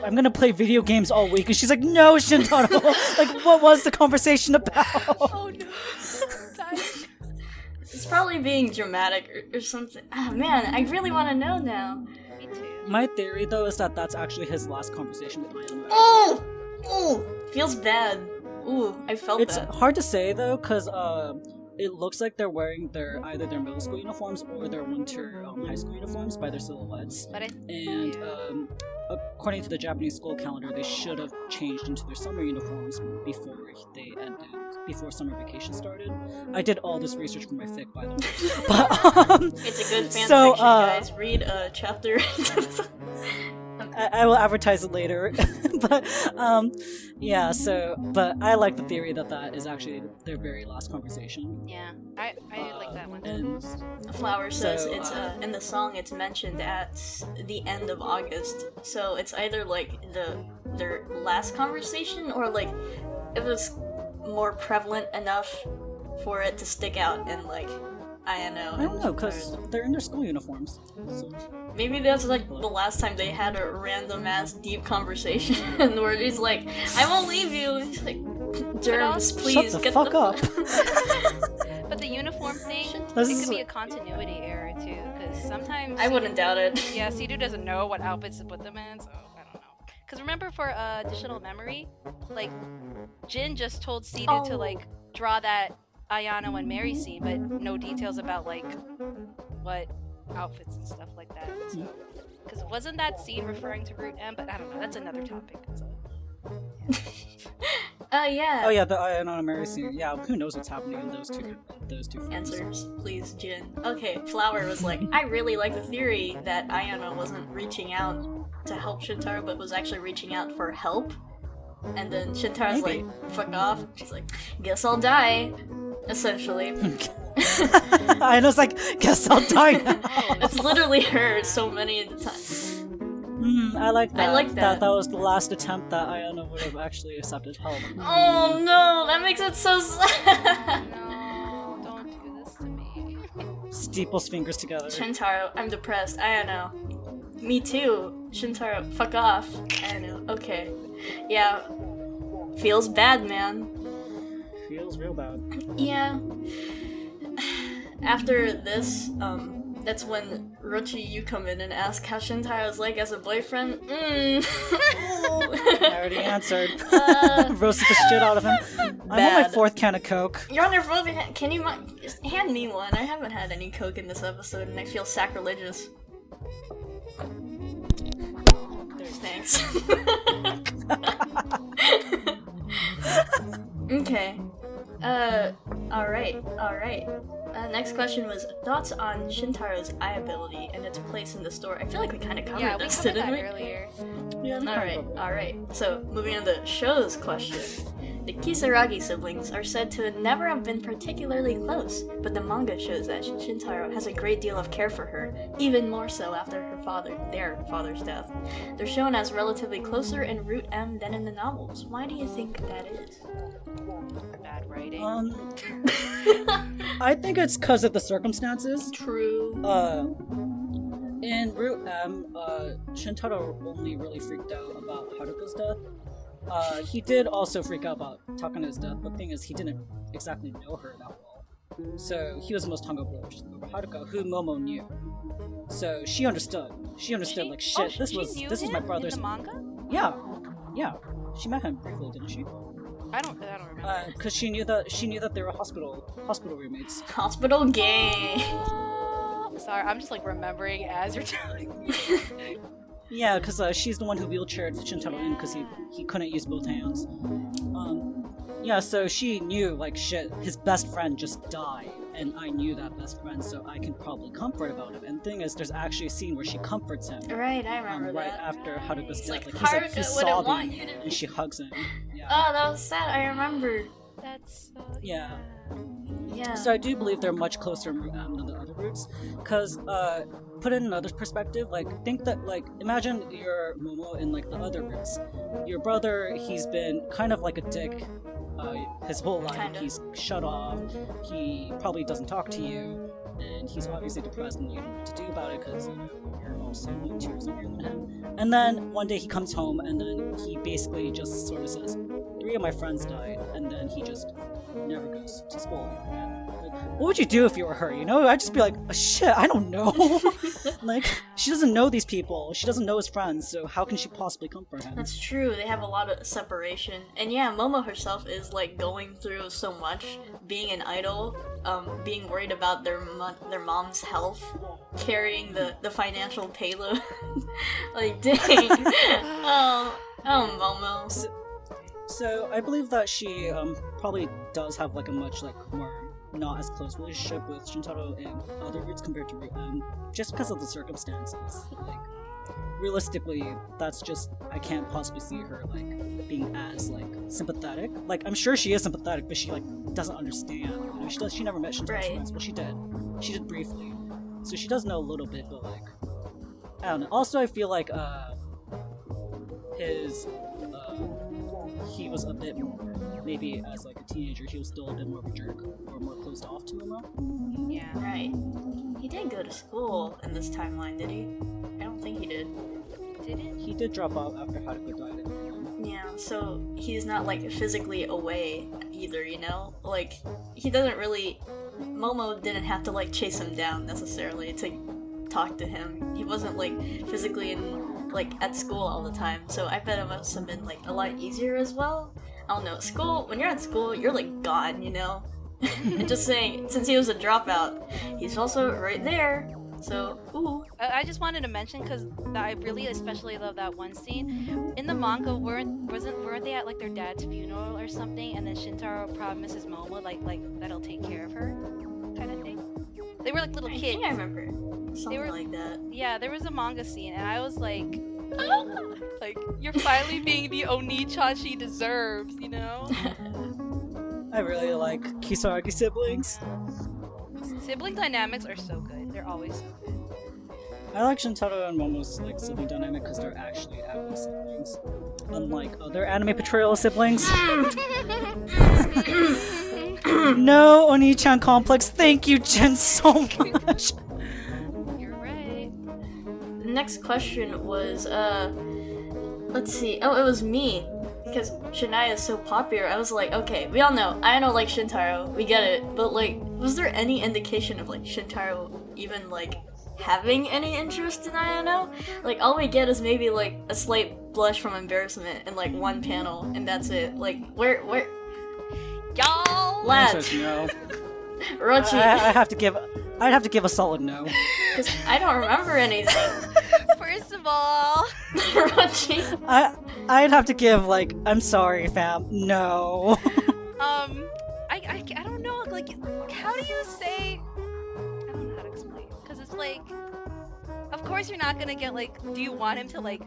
I'm gonna play video games all week, and she's like, no, Shintaro. Like, what was the conversation about? Oh no. it's probably being dramatic or something. Ah, man, I really want to know now. Me too. My theory, though, is that that's actually his last conversation with Ayano. Oh! Feels bad. Ooh, I felt It's that. hard to say, though, because, it looks like they're wearing either their middle school uniforms or their winter high school uniforms by their silhouettes. But And according to the Japanese school calendar, they should have changed into their summer uniforms before summer vacation started. I did all this research for my fic, by the way. But, It's a good fan fiction, guys. Read a chapter. I will advertise it later. But yeah, but I like the theory that is actually their very last conversation. yeah, I like that one. And Flower says So, it's in the song it's mentioned at the end of August, so it's either like their last conversation or like it was more prevalent enough for it to stick out in like I don't know because they're in their school uniforms. So. maybe that's like the last time they had a random ass deep conversation where he's like, I won't leave you. And he's like, Germs, please Shut the get fuck up. But the uniform thing, This it is could be like- a continuity error too, because sometimes I wouldn't doubt it. yeah, Sidu doesn't know what outfits to put them in, so I don't know. Because remember for additional memory, like Jin just told Sidu to like draw that Ayano and Mary scene, but no details about like what outfits and stuff like that. So, because wasn't that scene referring to Route M? But I don't know. That's another topic. So. Yeah. Oh yeah, the Ayano Mary scene. Yeah, who knows what's happening in those two films. Answers, please, Jin. Okay, Flower was like, I really like the theory that Ayano wasn't reaching out to help Shintaro, but was actually reaching out for help. And then Shintaro's Maybe. like, fuck off. She's like, guess I'll die. Essentially. Ayano's like, guess I'll die now. It's literally her so many of the time. I like that. I like that. That was the last attempt that Ayano would have actually accepted help. Oh no, that makes it so sad. No, don't do this to me. Steeples fingers together. Shintaro, I'm depressed. Ayano. Me too. Shintaro, fuck off. Ayano, okay. Yeah. Feels bad, man. Feels real bad. Yeah. After this, that's when Rochi, you come in and ask how Shintaro's like as a boyfriend. I already answered. Uh, Roasted the shit out of him. I'm on my bad. 4th can of Coke. You're on your phone. Can you just hand me one? I haven't had any Coke in this episode, and I feel sacrilegious. Thanks. Okay. Alright. Next question was thoughts on Shintaro's eye ability and its place in the story. I feel like we kind of covered Yeah, we this, covered didn't that we? earlier. Yeah, Alright. So, moving on to Sho's question. The Kisaragi siblings are said to never have been particularly close, but the manga shows that Shintaro has a great deal of care for her, even more so after their father's death. They're shown as relatively closer in Route M than in the novels. Why do you think that is? Bad writing. I think it's because of the circumstances. True. In Route M, Shintaro only really freaked out about Haruka's death. He did also freak out about Takana's death, but the thing is, he didn't exactly know her that well. So he was most hung up over Haruka, who Momo knew. So she understood. She understood, like, shit, this was my brother's. In the manga? Yeah. She met him briefly, didn't she? I don't remember. Because she knew that they were hospital roommates. Hospital gang. Sorry, I'm just like remembering as you're telling me. Yeah, because she's the one who wheelchaired Shintaro in because he couldn't use both hands. Yeah, so she knew, like, shit, his best friend just died, and I knew that best friend, so I can probably comfort about him. And the thing is, there's actually a scene where she comforts him. Right, I remember Right that. after Haruka's death. like, He's Haruka he's wouldn't want sobbing, you to- and she hugs him. Yeah. Oh, that was sad. I remember. That's so Yeah. Yeah. So I do believe they're much closer in Route M than the other routes, because put it in another perspective, like, think that, like, imagine you're Momo in, like, the other routes. Your brother, he's been kind of like a dick his whole life. Kind of. He's shut off, he probably doesn't talk to you, and he's obviously depressed and you don't know what to do about it because, you know, you're also 2 years younger than him. And then one day he comes home and then he basically just sort of says, 3 of my friends died, and then he just never goes to school again. Like, what would you do if you were her? You know, I'd just be like, shit, I don't know. Like, she doesn't know these people. She doesn't know his friends, so how can she possibly comfort him? That's true. They have a lot of separation, and yeah, Momo herself is like going through so much, being an idol, being worried about their mom's health, carrying the financial payload. Like, dang. Oh, Momo. So I believe that she probably does have like a much like more not as close relationship with Shintaro and other roots compared to just because of the circumstances. Like, realistically, that's just, I can't possibly see her like being as like sympathetic. Like, I'm sure she is sympathetic, but she like doesn't understand. You know, she never met Shintaro's Right. friends. Well, she did briefly, so she does know a little bit, but like, I don't know. Also, I feel like he was a bit more, maybe as like a teenager, he was still a bit more of a jerk, or more closed off to him. Yeah. Right. He didn't go to school in this timeline, did he? I don't think he did. Didn't? He did drop out after Haruka died. Yeah, so he's not like physically away either, you know? Like, he doesn't really. Momo didn't have to like chase him down necessarily to talk to him. He wasn't like physically like at school all the time, so I bet it must have been like a lot easier as well. I don't know, school, when you're at school, you're like gone, you know? And just saying, since he was a dropout, he's also right there, so, ooh. I just wanted to mention, because I really especially love that one scene. In the manga, weren't they at like their dad's funeral or something, and then Shintaro promises Momo like that he'll take care of her, kind of thing? They were like little I kids. think I remember something like that. Yeah, there was a manga scene, and I was like, oh, like, you're finally being the Oni-chan she deserves, you know? I really like Kisaragi siblings. Sibling dynamics are so good. They're always so good. I like Shintaro and Momo's like sibling dynamic because they're actually anime siblings, unlike other anime portrayal of siblings. No Oni-chan complex. Thank you, Jen, so much. You're right. The next question was, let's see. Oh, it was me. Because Shania is so popular, I was like, okay, we all know. I don't like Shintaro. We get it. But, like, was there any indication of, like, Shintaro even, like, having any interest in Ayano? Like, all we get is maybe, like, a slight blush from embarrassment in, like, one panel, and that's it. Like, where... Y'all! Lads! No. Rochi. I'd have to give a solid no. Because I don't remember anything. First of all, Rochi. I'd have to give, like, I'm sorry, fam, no. I don't know, like, how do you say, I don't know how to explain, because it's like, of course you're not gonna get, like, do you want him to, like,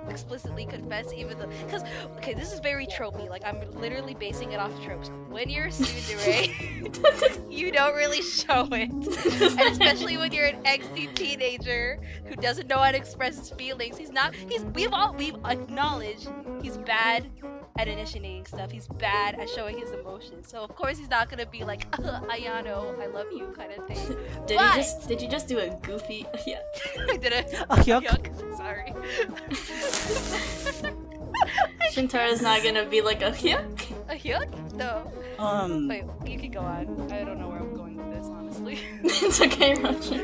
explicitly confess even though, because, okay, this is very tropey, like, I'm literally basing it off tropes. When you're a tsundere, you don't really show it, and especially when you're an angsty teenager who doesn't know how to express his feelings. We've acknowledged he's bad at initiating stuff, he's bad at showing his emotions, so of course he's not gonna be like, Ayano, I love you, kind of thing. Did you just do a goofy... Yeah. I did it. Yuck. Sorry. Shintaro's not gonna be like a yuck. A yuck? No. Wait, you can go on. I don't know where I'm going with this, honestly. It's okay, Rochi.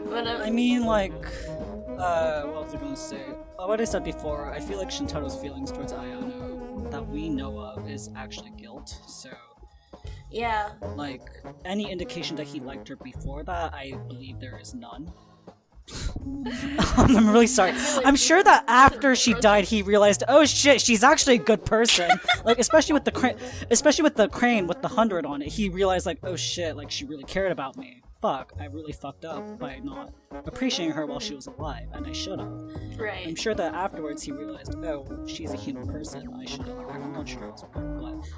But I mean, like, what was I gonna say? What I said before, I feel like Shintaro's feelings towards Ayano that we know of is actually guilt, so... yeah. Like, any indication that he liked her before that, I believe there is none. I'm really sorry. I'm sure that after she died, he realized, oh shit, she's actually a good person. Like, especially with the crane with the 100 on it, he realized, like, oh shit, like, she really cared about me. Fuck, I really fucked up by not appreciating her while she was alive, and I should have. Right. I'm sure that afterwards he realized, oh, she's a human person, I should have acted on her.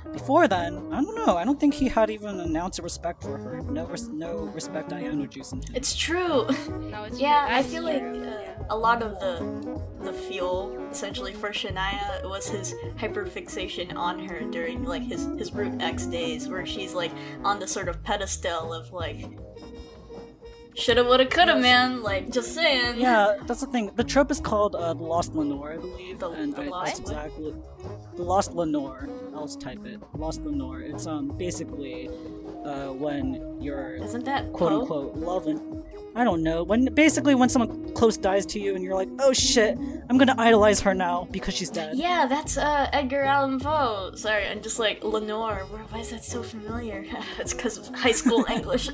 But before then, I don't know, I don't think he had even an ounce of respect for her. No respect Ayano juice in him. It's true. No, it's Yeah, true. I That's feel true. like a lot of the fuel, essentially, for Shania was his hyperfixation on her during, like, his Route X days, where she's, like, on the sort of pedestal of, like, shoulda, woulda, coulda, man. Like, just saying. Yeah, that's the thing. The trope is called the Lost Lenore, I believe. The Lost that's exactly the Lost Lenore. I'll just type it. Lost Lenore. It's basically when you're Isn't that quote Poe? unquote loving. I don't know. When someone close dies to you and you're like, oh shit, I'm gonna idolize her now because she's dead. Yeah, that's Edgar Allan Poe. Sorry, I'm just like Lenore. Why is that so familiar? It's because of high school English.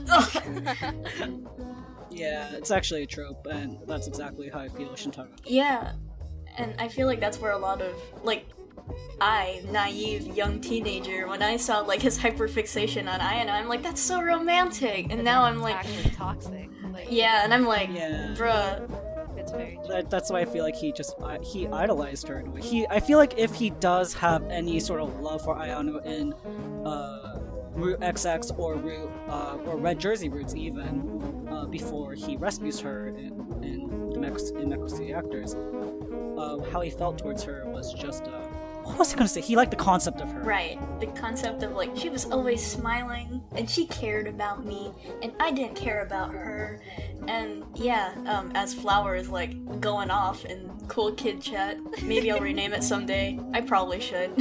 Yeah, it's actually a trope, and that's exactly how I feel with Shintaro. Yeah, and I feel like that's where a lot of like naive young teenager, when I saw like his hyperfixation on Ayano, I'm like, that's so romantic. And now I'm like, actually toxic. Like, yeah, and I'm like, Yeah. bruh. it's very true. That's why I feel like he idolized her in a way. I feel like if he does have any sort of love for Ayano in Route XX or or Red Jersey routes even, before he rescues her in Meko City Actors, how he felt towards her was just what was I gonna say? He liked the concept of her. Right. The concept of like, she was always smiling, and she cared about me, and I didn't care about her. And yeah, as Flower is like going off in Cool Kid Chat, maybe I'll rename it someday. I probably should.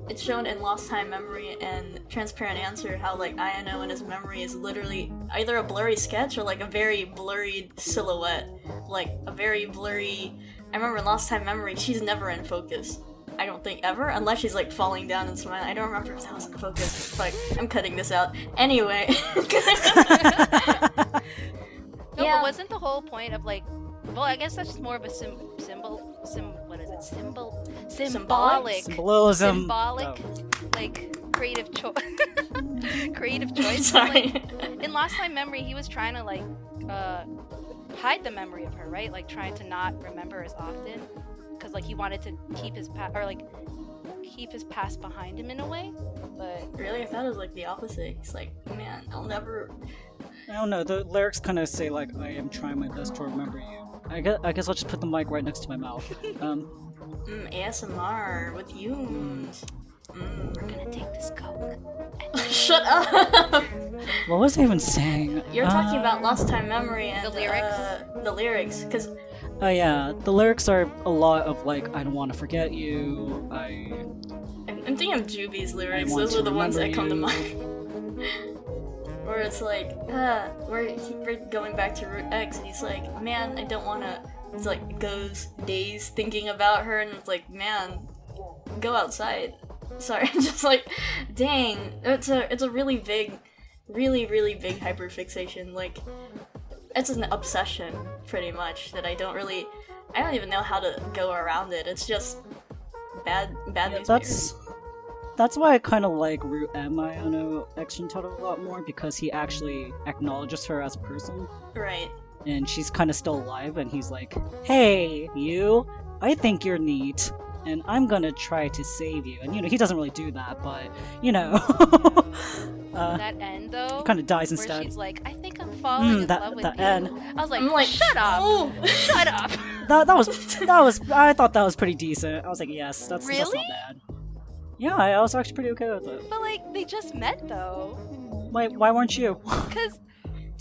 It's shown in Lost Time Memory and Transparent Answer how like Ayano in his memory is literally either a blurry sketch or like a very blurry silhouette. Like a very blurry... I remember in Lost Time Memory, she's never in focus. I don't think ever, unless she's like falling down and smiling. I don't remember if that was in focus. Like, I'm cutting this out. Anyway. No, but wasn't the whole point of like, well, I guess that's just more of a symbolic, Symbolism. symbolic, Oh. like creative choice, creative choice. Sorry. Like, in Lost Time Memory, he was trying to like hide the memory of her, right? Like trying to not remember as often, because like he wanted to keep his keep his past behind him in a way. But Really? I thought it was like the opposite. It's like, man, I'll never... I don't know. The lyrics kind of say like, "I am trying my best to remember you." I guess I'll just put the mic right next to my mouth. ASMR with Yooms. we're gonna take this coke. Shut up! What was I even saying? You're talking about Lost Time Memory and The lyrics? The lyrics, because Oh yeah, the lyrics are a lot of like, "I don't want to forget you." I'm thinking of Juby's lyrics. I want Those to are the ones that remember come to you. mind. Where it's like, we're going back to Route X, and he's like, man, I don't want to. It's like goes days thinking about her, and it's like, man, go outside. Sorry, just like, dang, it's a really big, really big hyperfixation. Like, it's an obsession, pretty much, that I don't even know how to go around it. It's just bad news. That's why I kind of like Root M Ayano X Shintaro a lot more, because he actually acknowledges her as a person, Right. and she's kind of still alive, and he's like, "Hey, you, I think you're neat, and I'm gonna try to save you." And he doesn't really do that, but That end though, he kind of dies where instead. she's like, I think I'm falling in love with that you. end. I was like, I'm like, shut up, oh. shut up. That was I thought that was pretty decent. I was like, yes, that's not Really? bad. Yeah, I was actually pretty okay with it. But like, they just met though. Why weren't you? Because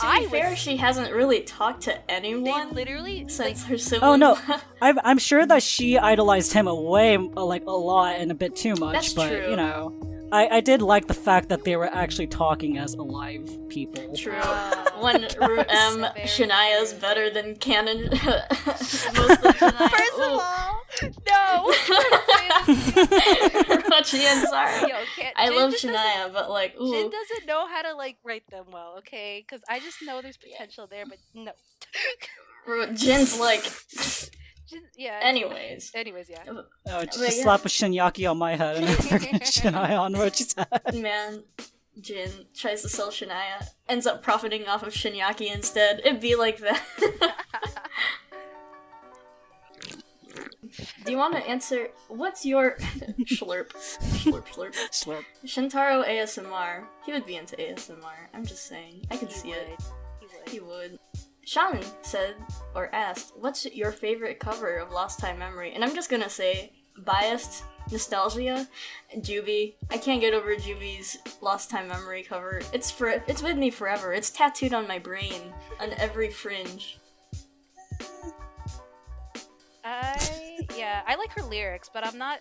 To be fair, she hasn't really talked to they anyone literally since like, her siblings. Oh no, I'm sure that she idolized him away like a lot and a bit too much. That's but true. I did like the fact that they were actually talking as alive people. True. When Root M, Very Shania's true. better than canon. Most of Shania. First of Ooh. all, no. Rochi, I'm sorry. Yo, I Jin love just Shania, but like, doesn't- Jin ooh. doesn't know how to like write them well, okay? Because I just know there's potential there, but no. Jin's like, Yeah. anyways. Yeah. Oh, just But yeah. slap a Shinyaki on my head and then freaking Shinai on Rochi's head. Man, Jin tries to sell Shania, ends up profiting off of Shinyaki instead. It'd be like that. Do you want to answer? What's your slurp? Slurp. Slurp. Shintaro ASMR. He would be into ASMR. I'm just saying. I can He see it. would. He would. Sean said, or asked, what's your favorite cover of Lost Time Memory? And I'm just gonna say, biased nostalgia, Juby. I can't get over Juby's Lost Time Memory cover. It's with me forever. It's tattooed on my brain, on every fringe. I like her lyrics, but I'm not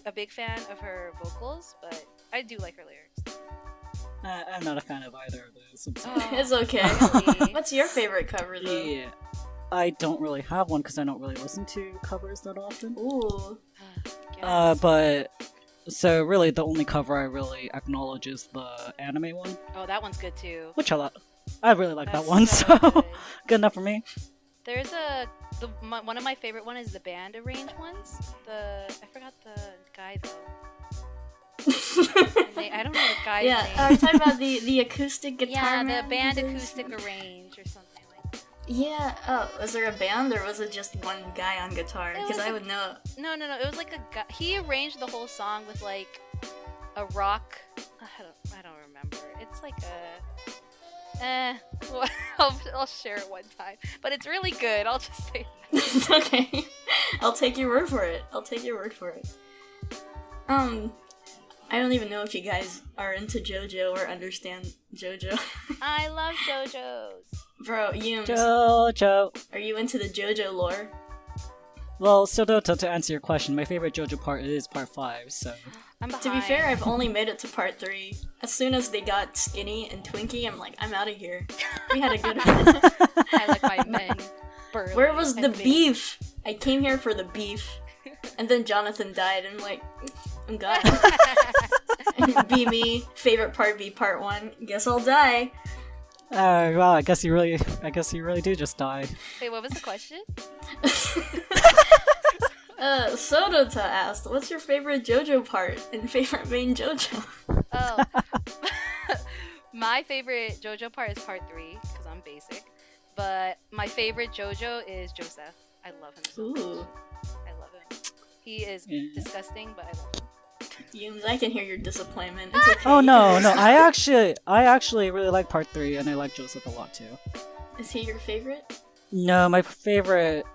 a big fan of her vocals, but I do like her lyrics. I'm not a fan of either of those. It's okay. Really? What's your favorite cover though? Yeah. I don't really have one because I don't really listen to covers that often. Ooh. Yes. But so really the only cover I really acknowledge is the anime one, Oh, that one's good too. which I really like That's that one, so good. good enough for me. There's one of my favorite one is the band arranged ones. I forgot the guy though. I don't know the guy's Yeah, name. we're talking about the acoustic guitar. Yeah, man the band who does- acoustic arrange or something like that. Yeah. Oh, was there a band or was it just one guy on guitar? It Because was I a- would know. No. It was like a guy. He arranged the whole song with like a rock. I don't remember. It's like a. Well, I'll share it one time, but it's really good. I'll just say that. Okay. I'll take your word for it. I don't even know if you guys are into JoJo or understand JoJo. I love JoJo's. Bro, Yooms, Jojo. are you into the JoJo lore? Well, so to answer your question, my favorite JoJo part is part 5. So I'm behind. To be fair, I've only made it to part 3. As soon as they got skinny and twinky, I'm like, I'm out of here. We had a good I like my men. Burly Where was and the big. beef? I came here for the beef. And then Jonathan died, and I'm like, I'm gone. Be me. Favorite part be part 1. Guess I'll die. well, I guess you really do just die. Wait, what was the question? Sodota asked, what's your favorite JoJo part and favorite main JoJo? Oh. My favorite JoJo part is part 3, because I'm basic. But my favorite JoJo is Joseph. I love him so much. Ooh. I love him. He is Yeah. disgusting, but I love him. Yooms, I can hear your disappointment. It's okay. Oh no, I actually really like part 3, and I like Joseph a lot too. Is he your favorite? No, my favorite.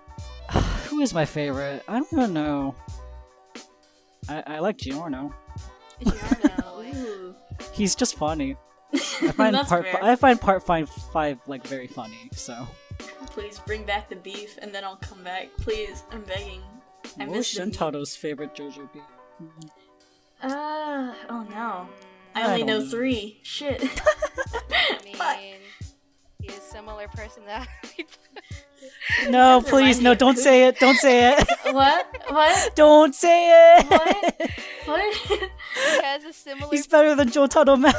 Who is my favorite? I don't even know. I like Giorno. Giorno. Ooh. He's just funny. I find That's part fair. I find part five like very funny. So. Please bring back the beef, and then I'll come back. Please, I'm begging. I What was miss the beef. Shintaro's favorite JoJo be? Oh no. I I only don't know know. 3. Shit. I mean, Fuck. he has similar personality. No, Doesn't please, remind no! me of Don't Coop. say it! Don't say it! What? What? Don't say it! What? What? He has a similar. He's better than Jotaro, man.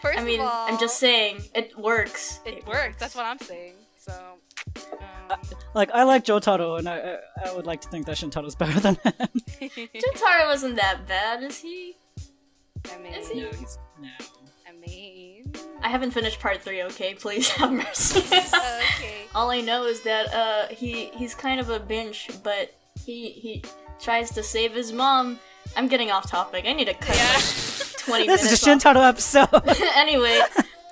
First I mean, of all, I'm just saying, it works. it works. That's what I'm saying. So. Like, I like Jotaro, and I would like to think that Shintaro's better than him. Jotaro wasn't that bad, is he? I mean, Is he? No, he's no. I mean. I haven't finished part 3, okay? Please have mercy. Okay. All I know is that he's kind of a bitch, but he tries to save his mom. I'm getting off topic. I need to cut Yeah. like 20 This minutes is a Shintaro episode. Anyway,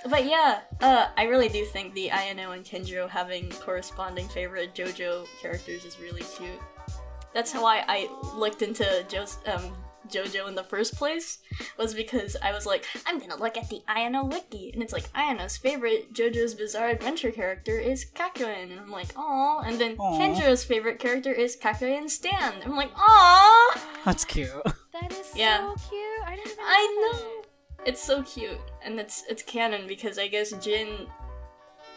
but yeah, I really do think the Ayano and Kenjiro having corresponding favorite JoJo characters is really cute. That's how I looked into JoJo in the first place, was because I was like, I'm gonna look at the Ayano wiki, and it's like, Ayano's favorite JoJo's Bizarre Adventure character is Kakyoin, and I'm like, aww, and then Aw. Kenjiro's favorite character is Kakyoin Stan, I'm like, aww! That's cute. That is Yeah. so cute. I didn't even I that. know! It's so cute, and it's canon because I guess Jin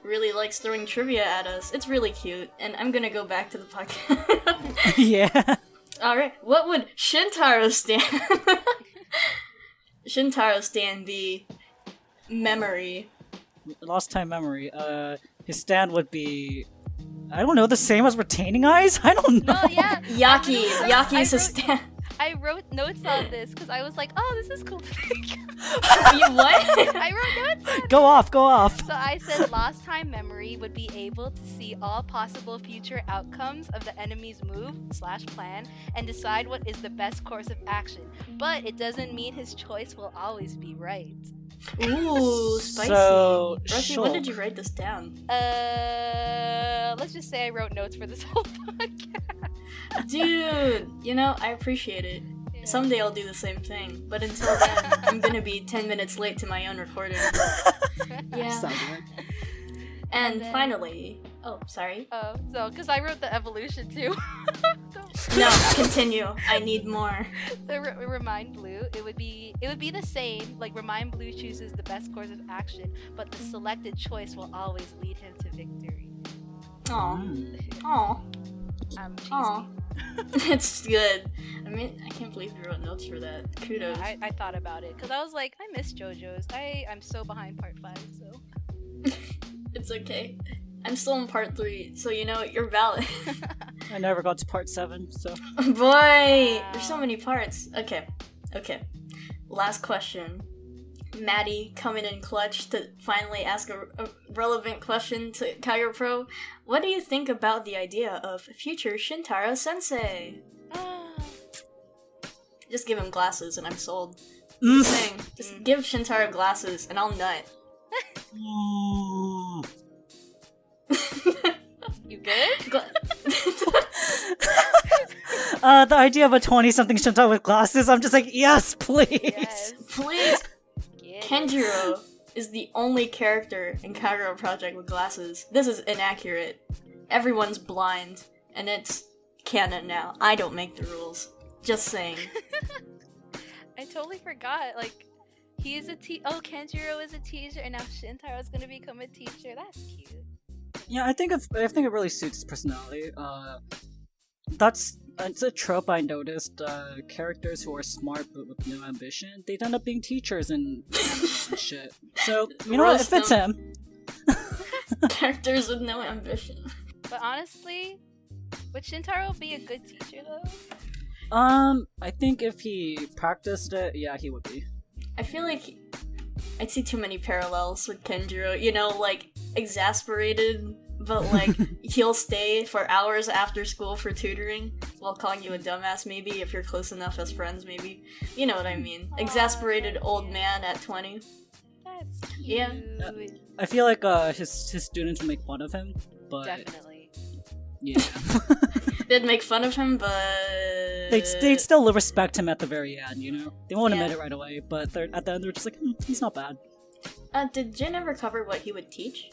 really likes throwing trivia at us. It's really cute, and I'm gonna go back to the podcast. Yeah. Alright, what would Shintaro stand? Shintaro stand be memory. Lost time memory. His stand would be, I don't know, the same as retaining eyes. I don't know. No, yeah. Yaki. Yaki is I his stand. I wrote notes on this because I was like, oh, this is cool to think. You what? I wrote notes on Go off, go off. So I said lost time memory would be able to see all possible future outcomes of the enemy's move/plan and decide what is the best course of action. But it doesn't mean his choice will always be right. Ooh, spicy. So, Rochi, sure. when did you write this down? Let's just say I wrote notes for this whole podcast. Dude, you know, I appreciate it. Yeah. Someday I'll do the same thing, but until then, I'm gonna be 10 minutes late to my own recording. Yeah. Sounds good. And then- finally, Oh, sorry. So because I wrote the evolution too. No, continue. I need more. The Remind Blue, it would be the same. Like Remind Blue chooses the best course of action, but the selected choice will always lead him to victory. Aw. Aw. I'm cheesy. Aw. It's good. I mean, I can't believe you wrote notes for that. Kudos. I thought about it because I was like, I miss JoJo's. I'm so behind part 5, so. It's okay. I'm still in part 3, so you know, you're valid. I never got to part 7, so. Boy! There's so many parts. Okay. Last question. Maddie coming in clutch to finally ask a relevant question to Kagerou Pro. What do you think about the idea of future Shintaro sensei? Just give him glasses and I'm sold. Just saying. Just give Shintaro glasses and I'll nut. You good? The idea of a 20-something Shintaro with glasses, I'm just like, yes, please! Yes. Please! Yeah. Kenjiro is the only character in Kagerou Project with glasses. This is inaccurate. Everyone's blind, and it's canon now. I don't make the rules. Just saying. I totally forgot. Like, he is a Kenjiro is a teacher, and now Shintaro is gonna become a teacher. That's cute. Yeah, I think it really suits his personality. It's a trope I noticed. Characters who are smart but with no ambition, they end up being teachers and shit. So, you know what? It fits him. Characters with no ambition. But honestly, would Shintaro be a good teacher though? I think if he practiced it, yeah, he would be. I feel like I see too many parallels with Kenjiro. You know, like, exasperated, but like, he'll stay for hours after school for tutoring while calling you a dumbass, maybe, if you're close enough as friends, maybe. You know what I mean. Exasperated old man at 20. That's cute. Yeah. I feel like his students would make fun of him, but Definitely. yeah. They'd make fun of him, but... They'd still respect him at the very end, you know? They won't Yeah. admit it right away, but at the end they're just like, he's not bad. Did Jin ever cover what he would teach?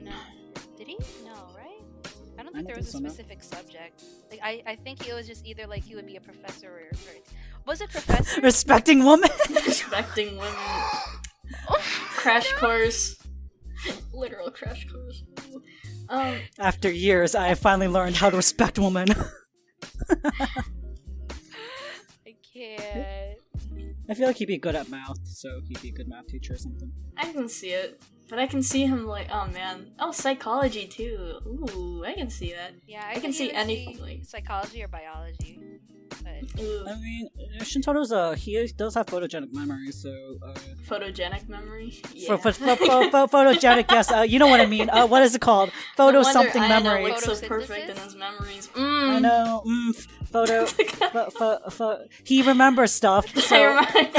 No. Did he? No, right? I don't think there was a think so, no. specific subject. Like, I think it was just either like he would be a professor or was it professor? Respecting women! Respecting women. Crash course. Literal crash course. After years, I have finally learned how to respect women. I can't. I feel like he'd be good at math, so he'd be a good math teacher or something. I can see it. But I can see him like, oh man. Oh, psychology too. Ooh, I can see that. Yeah, I can see either anything, like- psychology or biology. But Ooh. I mean, Shintaro's, he does have photogenic memory, so, Photogenic memory? Yeah. photogenic, yes, you know what I mean. What is it called? Photo No wonder something memory. looks so Photosynthesis? perfect in his memories. I know, he remembers stuff, I so... remind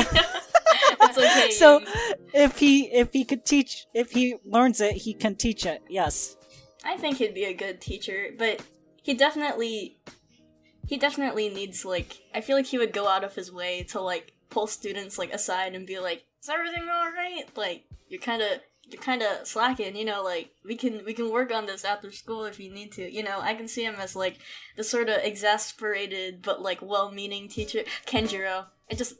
It's okay. So, Yooms. if he learns it, he can teach it, yes. I think he'd be a good teacher, but he definitely needs, like, I feel like he would go out of his way to, like, pull students, like, aside and be like, is everything alright? Like, you're kinda slacking, you know, like, we can work on this after school if you need to, you know. I can see him as, like, the sort of exasperated but, like, well-meaning teacher. Kenjiro. I just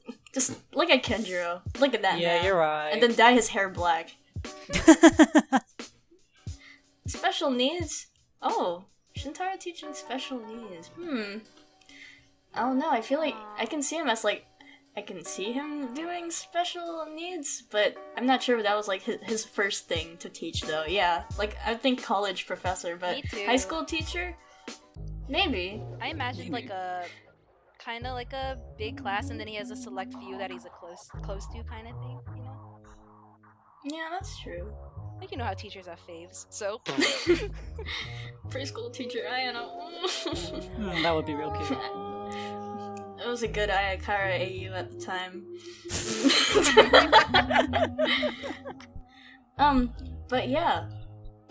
look at Kenjiro. Look at that Yeah, man. you're right. And then dye his hair black. Special needs? Oh, Shintaro teaching special needs. I don't know, I feel like I can see him as, like, I can see him doing special needs, but I'm not sure if that was, like, his first thing to teach, though. Yeah, like, I think college professor, but Me too. high school teacher? Maybe. I imagined Maybe. like a kind of like a big class, and then he has a select few that he's a close to kind of thing, you know? Yeah, that's true. Like, you know how teachers have faves, so Preschool teacher, I don't know. That would be real cute. It was a good Ayakara AU at the time. But yeah,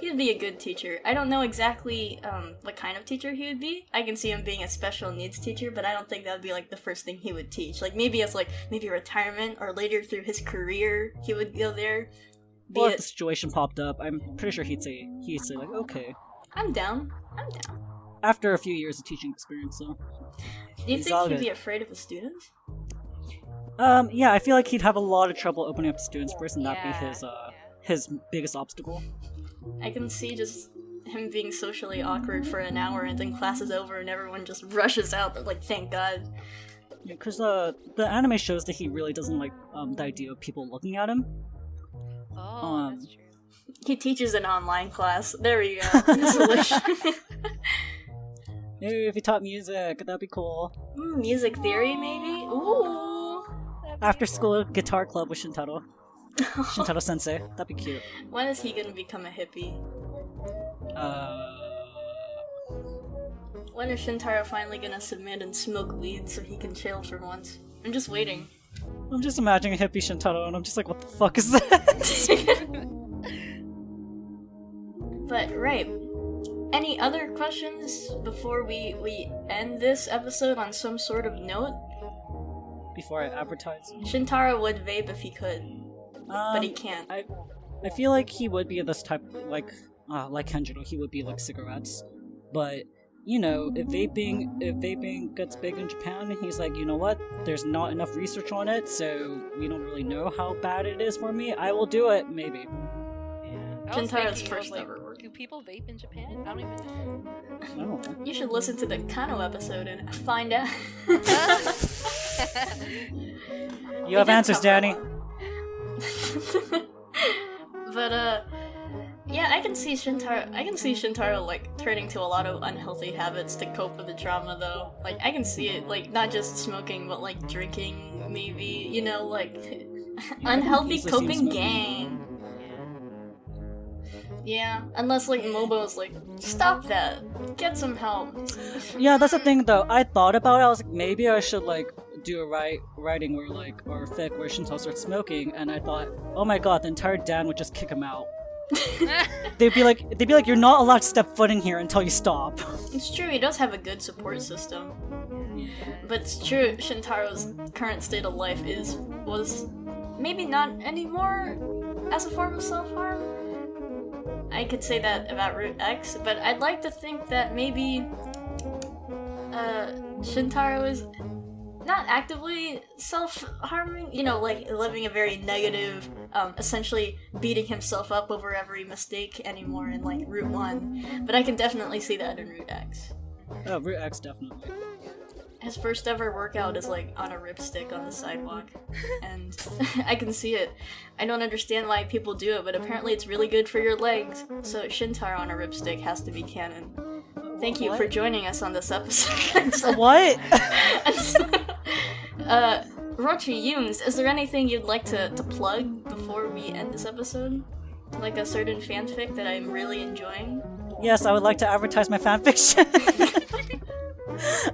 he'd be a good teacher. I don't know exactly what kind of teacher he would be. I can see him being a special needs teacher, but I don't think that would be like the first thing he would teach. Like maybe as like maybe retirement or later through his career he would go there. Be Well, if it. the situation popped up, I'm pretty sure he'd say like, okay. I'm down. After a few years of teaching experience, so. Do you He's think all he'd good. be afraid of the students? Yeah, I feel like he'd have a lot of trouble opening up to students first, and that'd be Yeah. his biggest obstacle. I can see just him being socially awkward for an hour, and then class is over, and everyone just rushes out. They're like, thank God. Yeah, because the anime shows that he really doesn't like the idea of people looking at him. Oh, that's true. He teaches an online class. There we go. The solution. Hey, if he taught music, that'd be cool. Music theory, maybe? Ooh. After school guitar club with Shintaro. Shintaro sensei. That'd be cute. When is he gonna become a hippie? When is Shintaro finally gonna submit and smoke weed so he can chill for once? I'm just waiting. I'm just imagining a hippie Shintaro, and I'm just like, what the fuck is that? But, right. Any other questions before we end this episode on some sort of note? Before I advertise. Shintaro would vape if he could, but he can't. I feel like he would be this type, like Kenjiro, he would be like cigarettes. But, you know, if vaping gets big in Japan, he's like, you know what, there's not enough research on it, so we don't really know how bad it is for me. I will do it, maybe. Yeah. Shintara's first ever work. Do people vape in Japan? I don't even know. I don't know. You should listen to the Kano episode and find out. You have answers, Dani. But yeah, I can see Shintaro like turning to a lot of unhealthy habits to cope with the trauma though. Like I can see it, like not just smoking but like drinking maybe, you know, like unhealthy easily see him coping smoking. gang. Yeah, unless like Mobo's like, stop that, get some help. Yeah, that's the thing though. I thought about it, I was like, maybe I should like do a writing where like, or fic where Shintaro starts smoking, and I thought, oh my god, the entire Dan would just kick him out. They'd be like, you're not allowed to step foot in here until you stop. It's true, he does have a good support system. But it's true, Shintaro's current state of life was maybe not anymore as a form of self-harm. I could say that about Root X, but I'd like to think that maybe Shintaro is not actively self-harming, you know, like living a very negative, essentially beating himself up over every mistake anymore in like Route 1. But I can definitely see that in Route X. Oh, Root X definitely. His first ever workout is like on a ripstick on the sidewalk, and I can see it. I don't understand why people do it, but apparently it's really good for your legs. So Shintaro on a ripstick has to be canon. Thank you for joining us on this episode. What? Rochi, Yooms, is there anything you'd like to plug before we end this episode? Like a certain fanfic that I'm really enjoying? Yes, I would like to advertise my fanfiction.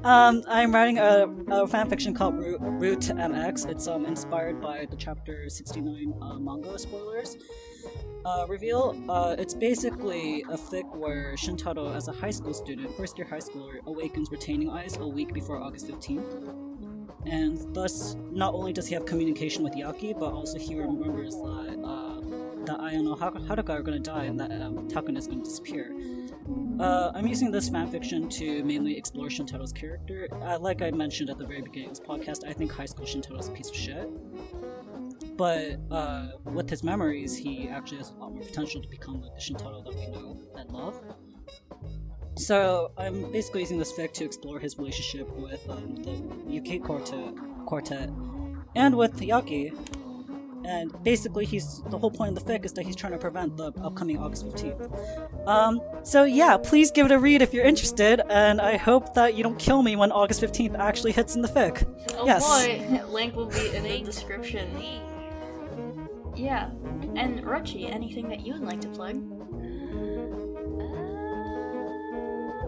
I'm writing a fanfiction called Root MX. It's inspired by the chapter 69 manga spoilers reveal. It's basically a fic where Shintaro, as a high school student, first year high schooler, awakens retaining eyes a week before August 15th. And thus, not only does he have communication with Yaki, but also he remembers that Ayano Haruka are going to die and that Takuna is going to disappear. I'm using this fanfiction to mainly explore Shintaro's character. Like I mentioned at the very beginning of this podcast, I think high school Shintaro is a piece of shit. But with his memories, he actually has a lot more potential to become like the Shintaro that we know and love. So I'm basically using this fic to explore his relationship with the UK quartet and with Yaki. And basically, the whole point of the fic is that he's trying to prevent the upcoming August 15th. So yeah, please give it a read if you're interested, and I hope that you don't kill me when August 15th actually hits in the fic. Oh Yes. boy, link will be in the description. Yeah, and Rochi, anything that you would like to plug?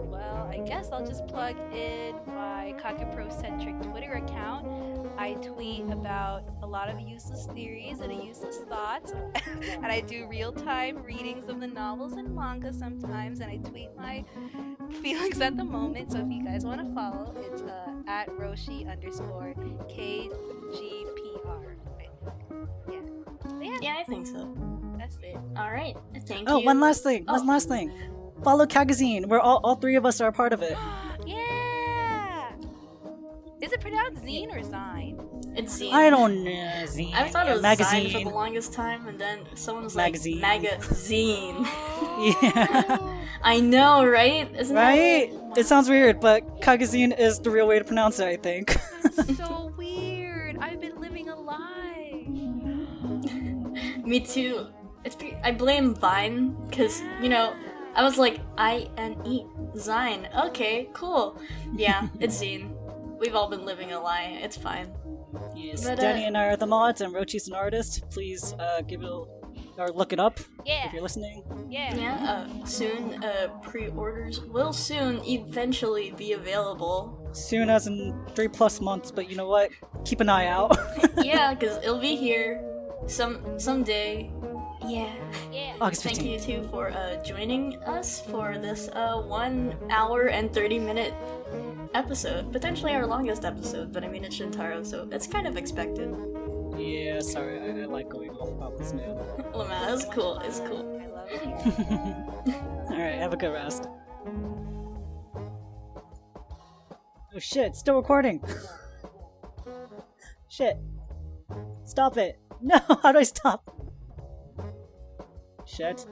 Well, I guess I'll just plug in my Kagerou-centric Twitter account. I tweet about a lot of useless theories and useless thoughts, and I do real-time readings of the novels and manga sometimes, and I tweet my feelings at the moment, so if you guys want to follow, it's at Rochi_KGPR. Yeah, Yeah, I think so. that's That's it. Alright, thank Oh, you. one last thing. Oh. One last thing. Follow Kagazine. We're all three of us are a part of it. Yeah. Is it pronounced zine or zine? It's Zine. I don't know. Zine. I thought it was magazine. Zine for the longest time, and then someone was Magazine. like, Magazine. Yeah. I know, right? Isn't Right? that... It sounds weird, but Kagazine is the real way to pronounce it, I think. That's so weird. I've been living a lie. Me too. I blame Vine, because, you know, I was like, I-N-E, Zine. Okay, cool. Yeah, it's Zine. We've all been living a lie. It's fine. Yes, But, Dani and I are the mods, and Rochi's an artist. Please give it or look it up Yeah. if you're listening. Yeah. Yeah, soon, pre-orders will soon eventually be available. Soon as in 3+ months, but you know what? Keep an eye out. Yeah, because it'll be here someday. Yeah. Yeah. August 15th. Thank you too for joining us for this 1 hour and 30-minute episode. Potentially our longest episode, but I mean it's Shintaro, so it's kind of expected. Yeah, sorry, I like going off about this, man. Well, man, it's cool. It's cool. I love you. Alright, have a good rest. Oh shit, still recording! Shit. Stop it! No, how do I stop? Shit.